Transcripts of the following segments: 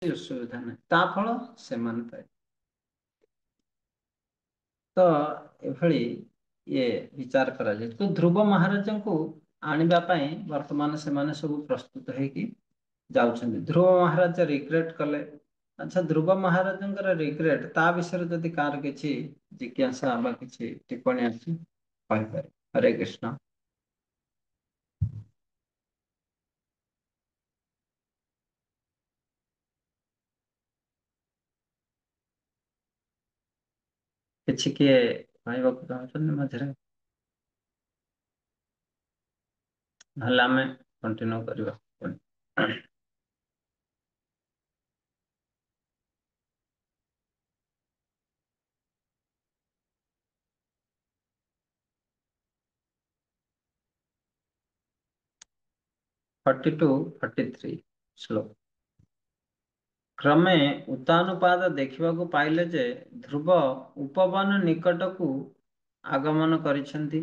ଅସୁବିଧା ନାହିଁ, ତା ଫଳ ସେମାନେ ପାଇବେ। ତ ଏଭଳି ଇଏ ବିଚାର କରାଯାଏ। ତ ଧ୍ରୁବ ମହାରାଜଙ୍କୁ ଆଣିବା ପାଇଁ ବର୍ତ୍ତମାନ ସେମାନେ ସବୁ ପ୍ରସ୍ତୁତ ହେଇକି ଯାଉଛନ୍ତି। ଧ୍ରୁବ ମହାରାଜ ରିଗ୍ରେଟ କଲେ। ଆଚ୍ଛା, ଧ୍ରୁବ ମହାରାଜଙ୍କର ରିଗ୍ରେଟ ତା ବିଷୟରେ ଯଦି କାହାର କିଛି ଜିଜ୍ଞାସା ବା କିଛି ଟିପ୍ପଣୀ ଅଛି କହିପାରେ। ହରେ କୃଷ୍ଣ। କିଛି କିଏ କହିବାକୁ ଚାହୁଁଛନ୍ତି ମଝିରେ? ନହେଲେ ଆମେ କଣ୍ଟିନ୍ୟୁ କରିବା। 42-43 ଶ୍ଲୋକ। କ୍ରମେ ଉତାନପାଦ ଦେଖିବାକୁ ପାଇଲେ ଯେ ଧ୍ରୁବ ଉପବନ ନିକଟକୁ ଆଗମନ କରିଛନ୍ତି।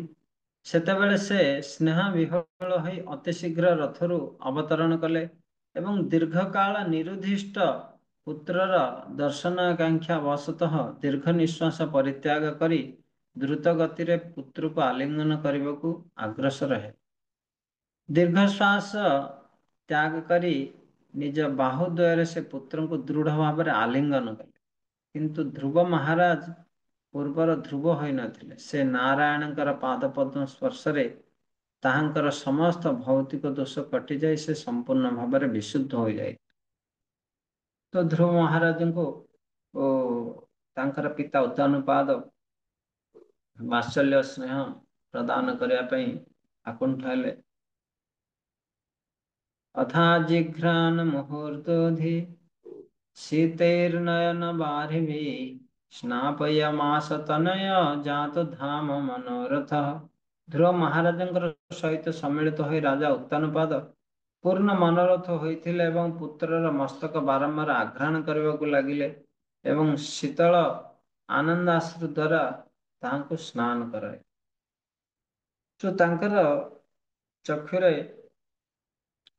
ସେତେବେଳେ ସେ ସ୍ନେହ ବିହ୍ୱଳ ହୋଇ ଅତି ଶୀଘ୍ର ରଥରୁ ଅବତରଣ କଲେ ଏବଂ ଦୀର୍ଘକାଳ ନିରୁଦ୍ଦିଷ୍ଟ ପୁତ୍ରର ଦର୍ଶନାକାଂକ୍ଷା ବଶତଃ ଦୀର୍ଘ ନିଶ୍ୱାସ ପରିତ୍ୟାଗ କରି ଦ୍ରୁତ ଗତିରେ ପୁତ୍ରକୁ ଆଲିଙ୍ଗନ କରିବାକୁ ଅଗ୍ରସର ହେଲେ। ଦୀର୍ଘଶ୍ୱାସ ତ୍ୟାଗ କରି ନିଜ ବାହୁଦ୍ୱୟରେ ସେ ପୁତ୍ରଙ୍କୁ ଦୃଢ଼ ଭାବରେ ଆଲିଙ୍ଗନ କଲେ। କିନ୍ତୁ ଧ୍ରୁବ ମହାରାଜ ପୂର୍ବର ଧ୍ରୁବ ହୋଇନଥିଲେ। ସେ ନାରାୟଣଙ୍କର ପାଦପଦ୍ମ ସ୍ପର୍ଶରେ ତାହାଙ୍କର ସମସ୍ତ ଭୌତିକ ଦୋଷ କଟିଯାଇ ସେ ସମ୍ପୂର୍ଣ୍ଣ ଭାବରେ ବିଶୁଦ୍ଧ ହୋଇଯାଏ। ତ ଧ୍ରୁବ ମହାରାଜଙ୍କୁ ତାଙ୍କର ପିତା ଉତାନପାଦ ବାତ୍ସଲ୍ୟ ସ୍ନେହ ପ୍ରଦାନ କରିବା ପାଇଁ ଆକୁଣ୍ଠ ହେଲେ। अथा जिघ्रान मुहूर्तोधि शीतैर्नयन बारिभिः स्नापयमास तनय जात धाम मनोरଥ। ଧ୍ରୁବ ମହାରାଜଙ୍କର ସହିତ ସମ୍ମିଳିତ ହୋଇ ରାଜା ଉତ୍ତାନପାଦ ପୂର୍ଣ୍ଣ ମନୋରଥ ହୋଇଥିଲେ ଏବଂ ପୁତ୍ରର ମସ୍ତକ ବାରମ୍ବାର ଆଘ୍ରାଣ କରିବାକୁ ଲାଗିଲେ ଏବଂ ଶୀତଳ ଆନନ୍ଦାଶ୍ରୁ ଦ୍ୱାରା ତାହାଙ୍କୁ ସ୍ନାନ କରାଏ। ତ ତାଙ୍କର ଚକ୍ଷୁରେ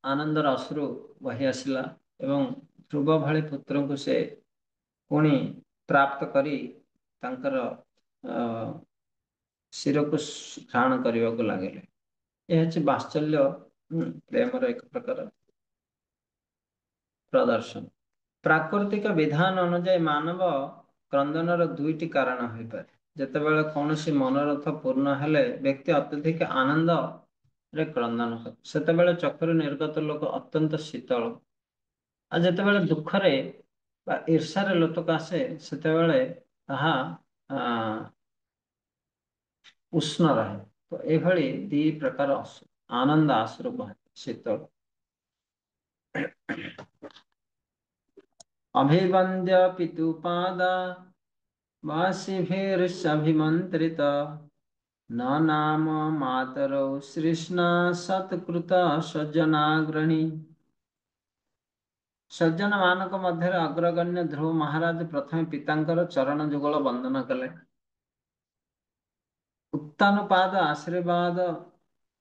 ଆନନ୍ଦର ଅଶ୍ରୁ ବହି ଆସିଲା ଏବଂ ଧ୍ରୁବ ଭଳି ପୁତ୍ରଙ୍କୁ ସେ ପୁଣି ପ୍ରାପ୍ତ କରି ତାଙ୍କର ଶିରକୁ ଘ୍ରାଣ କରିବାକୁ ଲାଗିଲେ। ଏହା ହେଉଛି ବାତ୍ସଲ୍ୟ ପ୍ରେମର ଏକ ପ୍ରକାର ପ୍ରଦର୍ଶନ। ପ୍ରାକୃତିକ ବିଧାନ ଅନୁଯାୟୀ ମାନବ କ୍ରନ୍ଦନର ଦୁଇଟି କାରଣ ହୋଇପାରେ। ଯେତେବେଳେ କୌଣସି ମନୋରଥ ପୂର୍ଣ୍ଣ ହେଲେ ବ୍ୟକ୍ତି ଅତ୍ୟଧିକ ଆନନ୍ଦରେ କ୍ରନ୍ଦନ କରେ, ସେତେବେଳେ ଚକ୍ଷୁରୁ ନିର୍ଗତ ଲୋକ ଅତ୍ୟନ୍ତ ଶୀତଳ। ଆଉ ଯେତେବେଳେ ଦୁଃଖରେ ବା ଈର୍ଷାରେ ଲୋତକ ଆସେ ସେତେବେଳେ ତାହା ଉଷ୍ଣ ରହେ। ତ ଏଭଳି ଦି ପ୍ରକାର ଆନନ୍ଦ ଆଶ୍ରୁ ବହେ ଶୀତଳ। अभिवन्द्य पितुपादा वासिभिर्षभिमन्त्रित न नाम मातरौ सृष्णा सत्कृत सज्जनाग्रणी। ସଜ୍ଜନ ମାନଙ୍କ ମଧ୍ୟରେ ଅଗ୍ରଗଣ୍ୟ ଧ୍ରୁବ ମହାରାଜ ପ୍ରଥମେ ପିତାଙ୍କର ଚରଣ ଯୁଗଳ ବନ୍ଦନା କଲେ। ଉତ୍ତାନପାଦ ଆଶୀର୍ବାଦ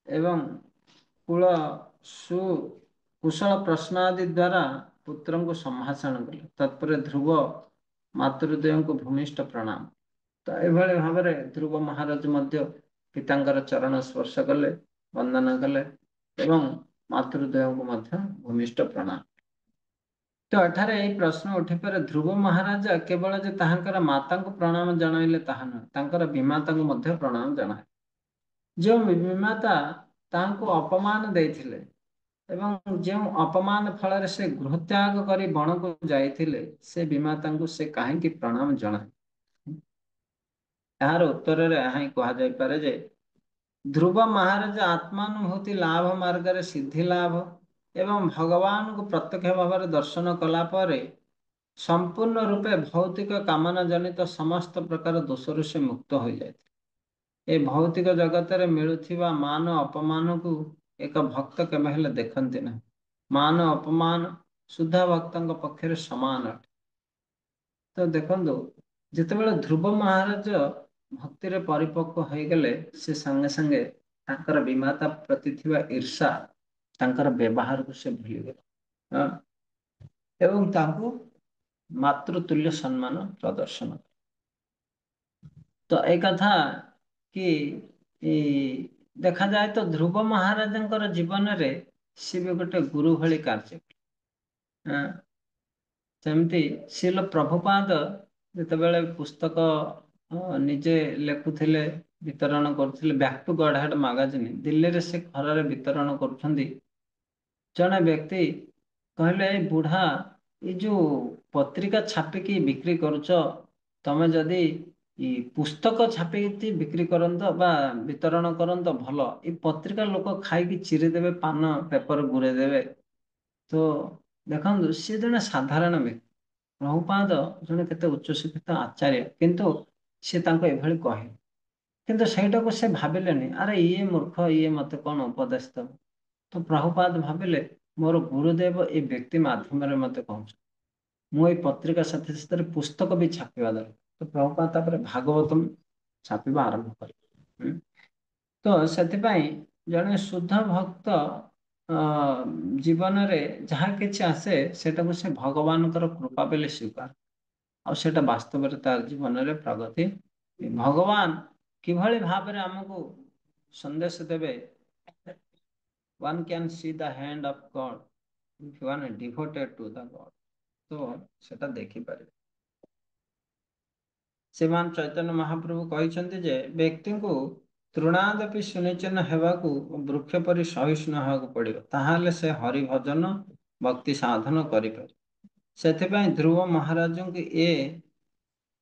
ଏବଂ କୁଶଳ ପ୍ରଶ୍ନ ଆଦି ଦ୍ୱାରା ପୁତ୍ରଙ୍କୁ ସମ୍ଭାଷଣ କଲେ। ତତ୍ପରେ ଧ୍ରୁବ ମାତୃଦେବଙ୍କୁ ଭୂମିଷ୍ଠ ପ୍ରଣାମ। ତ ଏଭଳି ଭାବରେ ଧ୍ରୁବ ମହାରାଜ ମଧ୍ୟ ପିତାଙ୍କର ଚରଣ ସ୍ପର୍ଶ କଲେ, ବନ୍ଦନା କଲେ ଏବଂ ମାତୃଦେବଙ୍କୁ ମଧ୍ୟ ଭୂମିଷ୍ଠ ପ୍ରଣାମ। ତ ଏଠାରେ ଏହି ପ୍ରଶ୍ନ ଉଠିପାରେ, ଧ୍ରୁବ ମହାରାଜା କେବଳ ଯେ ତାହାଙ୍କର ମାତାଙ୍କୁ ପ୍ରଣାମ ଜଣାଇଲେ ତାହା ନୁହେଁ, ତାଙ୍କର ବିମାତାଙ୍କୁ ମଧ୍ୟ ପ୍ରଣାମ ଜଣାଇଲେ। ଯେଉଁ ବିମାତା ତାଙ୍କୁ ଅପମାନ ଦେଇଥିଲେ ଏବଂ ଯେଉଁ ଅପମାନ ଫଳରେ ସେ ଗୃହତ୍ୟାଗ କରି ବଣକୁ ଯାଇଥିଲେ, ସେ ବିମାତାଙ୍କୁ ସେ କାହିଁକି ପ୍ରଣାମ ଜଣାଏ? ଏହାର ଉତ୍ତରରେ ଏହା ହିଁ କୁହାଯାଇପାରେ ଯେ ଧ୍ରୁବ ମହାରାଜ ଆତ୍ମାନୁଭୂତି ଲାଭ ମାର୍ଗରେ ସିଦ୍ଧି ଲାଭ ଏବଂ ଭଗବାନଙ୍କୁ ପ୍ରତ୍ୟକ୍ଷ ଭାବରେ ଦର୍ଶନ କଲା ପରେ ସମ୍ପୂର୍ଣ୍ଣ ରୂପେ ଭୌତିକ କାମନା ଜନିତ ସମସ୍ତ ପ୍ରକାର ଦୋଷରୁ ସେ ମୁକ୍ତ ହୋଇଯାଇଥିଲେ। ଏ ଭୌତିକ ଜଗତରେ ମିଳୁଥିବା ମାନ ଅପମାନକୁ ଏକ ଭକ୍ତ କେବେ ହେଲେ ଦେଖନ୍ତି ନାହିଁ। ମାନ ଅପମାନ ଶୁଦ୍ଧ ଭକ୍ତଙ୍କ ପକ୍ଷରେ ସମାନ ଅଟେ। ତ ଦେଖନ୍ତୁ, ଯେତେବେଳେ ଧ୍ରୁବ ମହାରାଜ ଭକ୍ତିରେ ପରିପକ୍ୱ ହେଇଗଲେ, ସେ ସାଙ୍ଗେ ସାଙ୍ଗେ ତାଙ୍କର ବିମାତା ପ୍ରତି ଥିବା ଈର୍ଷା ତାଙ୍କର ବ୍ୟବହାରକୁ ସେ ଭୁଲିଗଲେ। ଏବଂ ତାଙ୍କୁ ମାତୃତୁଲ୍ୟ ସମ୍ମାନ ପ୍ରଦର୍ଶନ। ତ ଏ କଥା କି ଦେଖାଯାଏ ତ ଧ୍ରୁବ ମହାରାଜଙ୍କର ଜୀବନରେ ସେ ବି ଗୋଟେ ଗୁରୁ ଭଳି କାର୍ଯ୍ୟ। ସେମିତି ଶିଲ ପ୍ରଭୁପାଦ ଯେତେବେଳେ ପୁସ୍ତକ ନିଜେ ଲେଖୁଥିଲେ, ବିତରଣ କରୁଥିଲେ, ବ୍ୟାକ୍ ଟୁ ଗଡହେଡ୍ ମାଗାଜିନ୍ ଦିଲ୍ଲୀରେ ସେ ଘରରେ ବିତରଣ କରୁଛନ୍ତି। ଜଣେ ବ୍ୟକ୍ତି କହିଲେ, ଏଇ ବୁଢା ଏଇ ଯୋଉ ପତ୍ରିକା ଛାପିକି ବିକ୍ରି କରୁଛ, ତମେ ଯଦି ପୁସ୍ତକ ଛାପିକି ବିକ୍ରି କରନ୍ତ ବା ବିତରଣ କରନ୍ତ ଭଲ, ଏଇ ପତ୍ରିକା ଲୋକ ଖାଇକି ଚିରି ଦେବେ, ପାନ ପେପର ଗୁରେଇ ଦେବେ। ତ ଦେଖନ୍ତୁ ସିଏ ଜଣେ ସାଧାରଣ ବ୍ୟକ୍ତି, ପ୍ରଭୁପାଦ ଜଣେ କେତେ ଉଚ୍ଚ ଶିକ୍ଷିତ ଆଚାର୍ଯ୍ୟ, କିନ୍ତୁ ସେ ତାଙ୍କୁ ଏଭଳି କହିଲେ। କିନ୍ତୁ ସେଇଟାକୁ ସେ ଭାବିଲେନି, ଆରେ ଇଏ ମୂର୍ଖ, ଇଏ ମତେ କଣ ଉପଦେଶ ଦବ। ତ ପ୍ରଭୁପାଦ ଭାବିଲେ, ମୋର ଗୁରୁଦେବ ଏଇ ବ୍ୟକ୍ତି ମାଧ୍ୟମରେ ମତେ କହୁଛନ୍ତି, ମୁଁ ଏଇ ପତ୍ରିକା ସାଥି ସାଥିରେ ପୁସ୍ତକ ବି ଛାପିବା ଦରକାର। ତ ପ୍ରଭୁପାଦ ତାପରେ ଭାଗବତମ୍ ଛାପିବା ଆରମ୍ଭ କଲେ। ତ ସେଥିପାଇଁ ଜଣେ ଶୁଦ୍ଧ ଭକ୍ତ ଜୀବନରେ ଯାହା କିଛି ଆସେ ସେଟାକୁ ସେ ଭଗବାନଙ୍କର କୃପା ବୋଲି ସ୍ୱୀକାର, ଆଉ ସେଇଟା ବାସ୍ତବରେ ତାର ଜୀବନରେ ପ୍ରଗତି। ଭଗବାନ କିଭଳି ଭାବରେ ଆମକୁ ସନ୍ଦେଶ ଦେବେ, one can see the hand of God if one is devoted to the God, ତ ସେଟା ଦେଖିପାରିବେ। ଶ୍ରୀମାନ ଚୈତନ୍ୟ ମହାପ୍ରଭୁ କହିଛନ୍ତି ଯେ ବ୍ୟକ୍ତିଙ୍କୁ ତୃଣାଦପି ସୁନିଚ୍ଛନ୍ନ ହେବାକୁ ବୃକ୍ଷ ପରି ସହିଷ୍ଣୁ ହେବାକୁ ପଡିବ, ତାହେଲେ ସେ ହରି ଭଜନ ଭକ୍ତି ସାଧନ କରିପାରେ। ସେଥିପାଇଁ ଧ୍ରୁବ ମହାରାଜଙ୍କୁ ଏ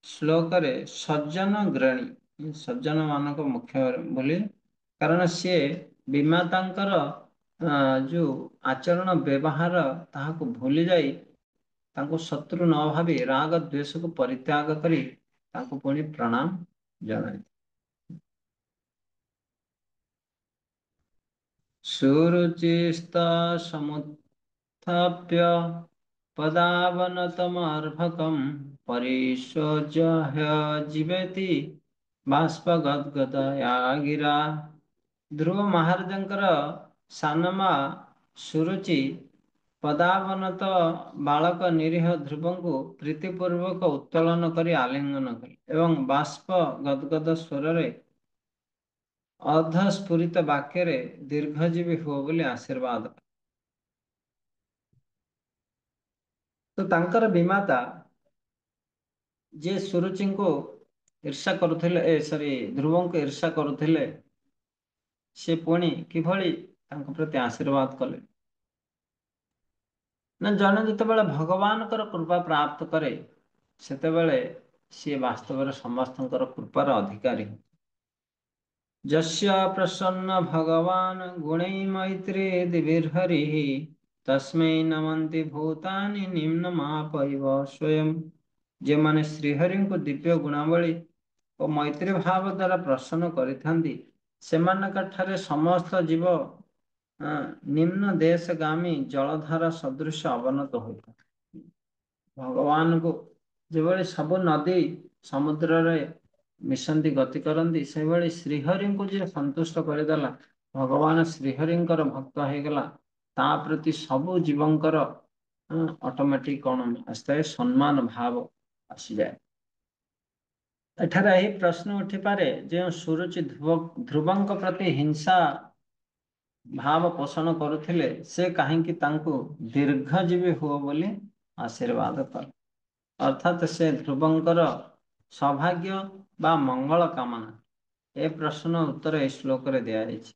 ଶ୍ଲୋକରେ ସଜ୍ଜନ ଗ୍ରଣୀ, ସଜ୍ଜନ ମାନଙ୍କ ମୁଖ୍ୟ ବୋଲି, କାରଣ ସିଏ ବିମାତାଙ୍କର ଯୋଉ ଆଚରଣ ବ୍ୟବହାର ତାହାକୁ ଭୁଲି ଯାଇ, ତାଙ୍କୁ ଶତ୍ରୁ ନ ଭାବି ରାଗ ଦ୍ୱେଷକୁ ପରିତ୍ୟାଗ କରି ତାଙ୍କୁ ପୁଣି ପ୍ରଣାମ ଜଣାଇ। ସୁରୁଚିସ୍ତ ସମୁତ୍ଥାପ୍ୟ ପଦାବନତମର୍ଭକମ୍ ପରିଶୋଜ୍ୟ ଜୀବେତି ବାଷ୍ପ ଗଦ୍ଗଦୟା ଗିରା। ଧ୍ରୁବ ମହାରାଜଙ୍କର ସାନମା ସୁରୁଚି ପଦାବନତ ବାଳକ ନିରୀହ ଧ୍ରୁବଙ୍କୁ ପ୍ରୀତିପୂର୍ବକ ଉତ୍ତୋଳନ କରି ଆଲିଙ୍ଗନ କଲେ ଏବଂ ବାଷ୍ପ ଗଦଗଦ ସ୍ୱରରେ ଅର୍ଦ୍ଧସ୍ଫୁରିତ ବାକ୍ୟରେ ଦୀର୍ଘଜୀବୀ ହୁଅ ବୋଲି ଆଶୀର୍ବାଦ। ତ ତାଙ୍କର ବିମାତା ଯିଏ ସୁରୁଚିଙ୍କୁ ଈର୍ଷା କରୁଥିଲେ, ଧ୍ରୁବଙ୍କୁ ଈର୍ଷା କରୁଥିଲେ, ସେ ପୁଣି କିଭଳି ତାଙ୍କ ପ୍ରତି ଆଶୀର୍ବାଦ କଲେ। ନା ଜଣେ ଯେତେବେଳେ ଭଗବାନଙ୍କର କୃପା ପ୍ରାପ୍ତ କରେ, ସେତେବେଳେ ସିଏ ବାସ୍ତବରେ ସମସ୍ତଙ୍କର କୃପାର ଅଧିକାରୀ। ଯସ୍ୟ ପ୍ରସନ୍ନ ଭଗବାନ ଗୁଣୈ ମୈତ୍ରୀ ଦିବିର୍ହରିଃ ତସ୍ମୈ ନମନ୍ତି ଭୂତାନି ନିମ୍ନ ମାପୈବ ସ୍ୱୟଂ। ଯେଉଁମାନେ ଶ୍ରୀହରିଙ୍କୁ ଦିବ୍ୟ ଗୁଣାବଳୀ ଓ ମୈତ୍ରୀ ଭାବ ଦ୍ୱାରା ପ୍ରସନ୍ନ କରିଥାନ୍ତି, ସେମାନଙ୍କ ଠାରେ ସମସ୍ତ ଜୀବ ନିମ୍ନ ଦେଶଗାମୀ ଜଳଧାରା ସଦୃଶ ଅବନତ ହୋଇଥାଏ। ଭଗବାନଙ୍କୁ ଯେଭଳି ସବୁ ନଦୀ ସମୁଦ୍ରରେ ମିଶନ୍ତି ଗତି କରନ୍ତି, ସେଭଳି ଶ୍ରୀହରିଙ୍କୁ ଯିଏ ସନ୍ତୁଷ୍ଟ କରିଦେଲା, ଭଗବାନ ଶ୍ରୀହରିଙ୍କର ଭକ୍ତ ହେଇଗଲା, ତା ପ୍ରତି ସବୁ ଜୀବଙ୍କର ଅଟୋମେଟିକ କଣ ଆସିଥାଏ, ସମ୍ମାନ ଭାବ ଆସିଯାଏ। ଏଠାରେ ଏହି ପ୍ରଶ୍ନ ଉଠିପାରେ, ଯେଉଁ ସୁରୁଚି ଧ୍ରୁବଙ୍କ ପ୍ରତି ହିଂସା ଭାବ ପୋଷଣ କରୁଥିଲେ, ସେ କାହିଁକି ତାଙ୍କୁ ଦୀର୍ଘଜୀବୀ ହୁଅ ବୋଲି ଆଶୀର୍ବାଦ କଲେ। ଅର୍ଥାତ୍ ସେ ଧ୍ରୁବଙ୍କର ସୌଭାଗ୍ୟ ବା ମଙ୍ଗଳ କାମନା। ଏ ପ୍ରଶ୍ନ ଉତ୍ତର ଏହି ଶ୍ଲୋକରେ ଦିଆଯାଇଛି।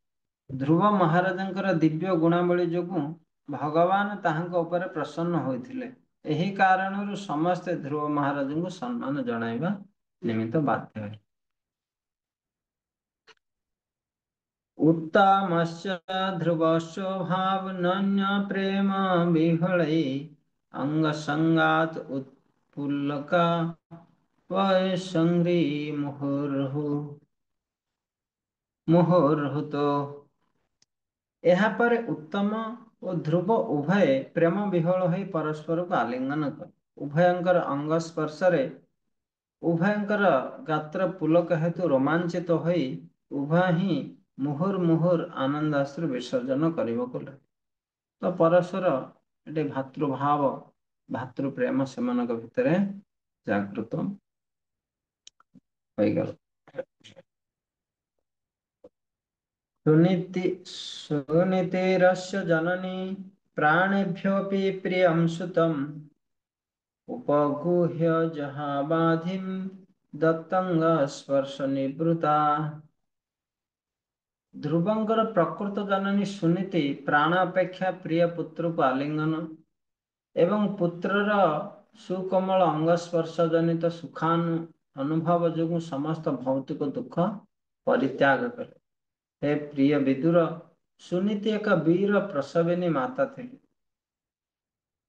ଧ୍ରୁବ ମହାରାଜଙ୍କର ଦିବ୍ୟ ଗୁଣାବଳୀ ଯୋଗୁଁ ଭଗବାନ ତାହାଙ୍କ ଉପରେ ପ୍ରସନ୍ନ ହୋଇଥିଲେ। ଏହି କାରଣରୁ ସମସ୍ତେ ଧ୍ରୁବ ମହାରାଜଙ୍କୁ ସମ୍ମାନ ଜଣାଇବା ନିମିତ୍ତ ବାଧ୍ୟ ହେଲେ। उत्तमस्य ध्रुवस्वभावनन्य प्रेम विहरै अंगसंगात उत्पुलका वैसंग्री मुहुर्हुतो। ଏହାପରେ ଉତ୍ତମ ଓ ଧ୍ରୁବ ଉଭୟେ ପ୍ରେମ ବିହ୍ୱଳ ହୋଇ ପରସ୍ପରକୁ ଆଲିଙ୍ଗନ କଲେ। ଉଭୟଙ୍କର ଅଙ୍ଗ ସ୍ପର୍ଶରେ ଉଭୟଙ୍କର ଗାତ୍ର ପୁଲକ ହେତୁ ରୋମାଞ୍ଚିତ ହୋଇ ଉଭୟ ହିଁ ମୁହୁର୍ମୁହୁର୍ ଆନନ୍ଦାଶ୍ରୁ ବିସର୍ଜନ କରିବାକୁ ଲାଗେ। ତ ପରସ୍ପର ଏଠି ଭାତୃଭାବ ଭାତୃ ପ୍ରେମ ସେମାନଙ୍କ ଭିତରେ ଜାଗୃତ ହୋଇଗଲା। ସୁନୀତିରସ୍ୟ ଜନନୀ ପ୍ରାଣେଭ୍ୟୋऽପି ପ୍ରିୟଂ ସୁତମ୍ ଉପଗୁହ୍ୟ ଜହାବାଧିಂ ଦତ୍ତଙ୍ଗ ସ୍ପର୍ଶ ନିବୃତା। ଧ୍ରୁବଙ୍କର ପ୍ରକୃତ ଜନନୀ ସୁନୀତି ପ୍ରାଣ ଅପେକ୍ଷା ପ୍ରିୟ ପୁତ୍ରକୁ ଆଲିଙ୍ଗନ ଏବଂ ପୁତ୍ରର ସୁକୋମଳ ଅଙ୍ଗସ୍ପର୍ଶ ଜନିତ ଅନୁଭବ ଯୋଗୁଁ ସମସ୍ତ ଭୌତିକ ଦୁଃଖ ପରିତ୍ୟାଗ କଲେ। ହେ ପ୍ରିୟ ବିଦୁର, ସୁନୀତି ଏକ ବୀର ପ୍ରସବିନୀ ମାତା ଥିଲେ।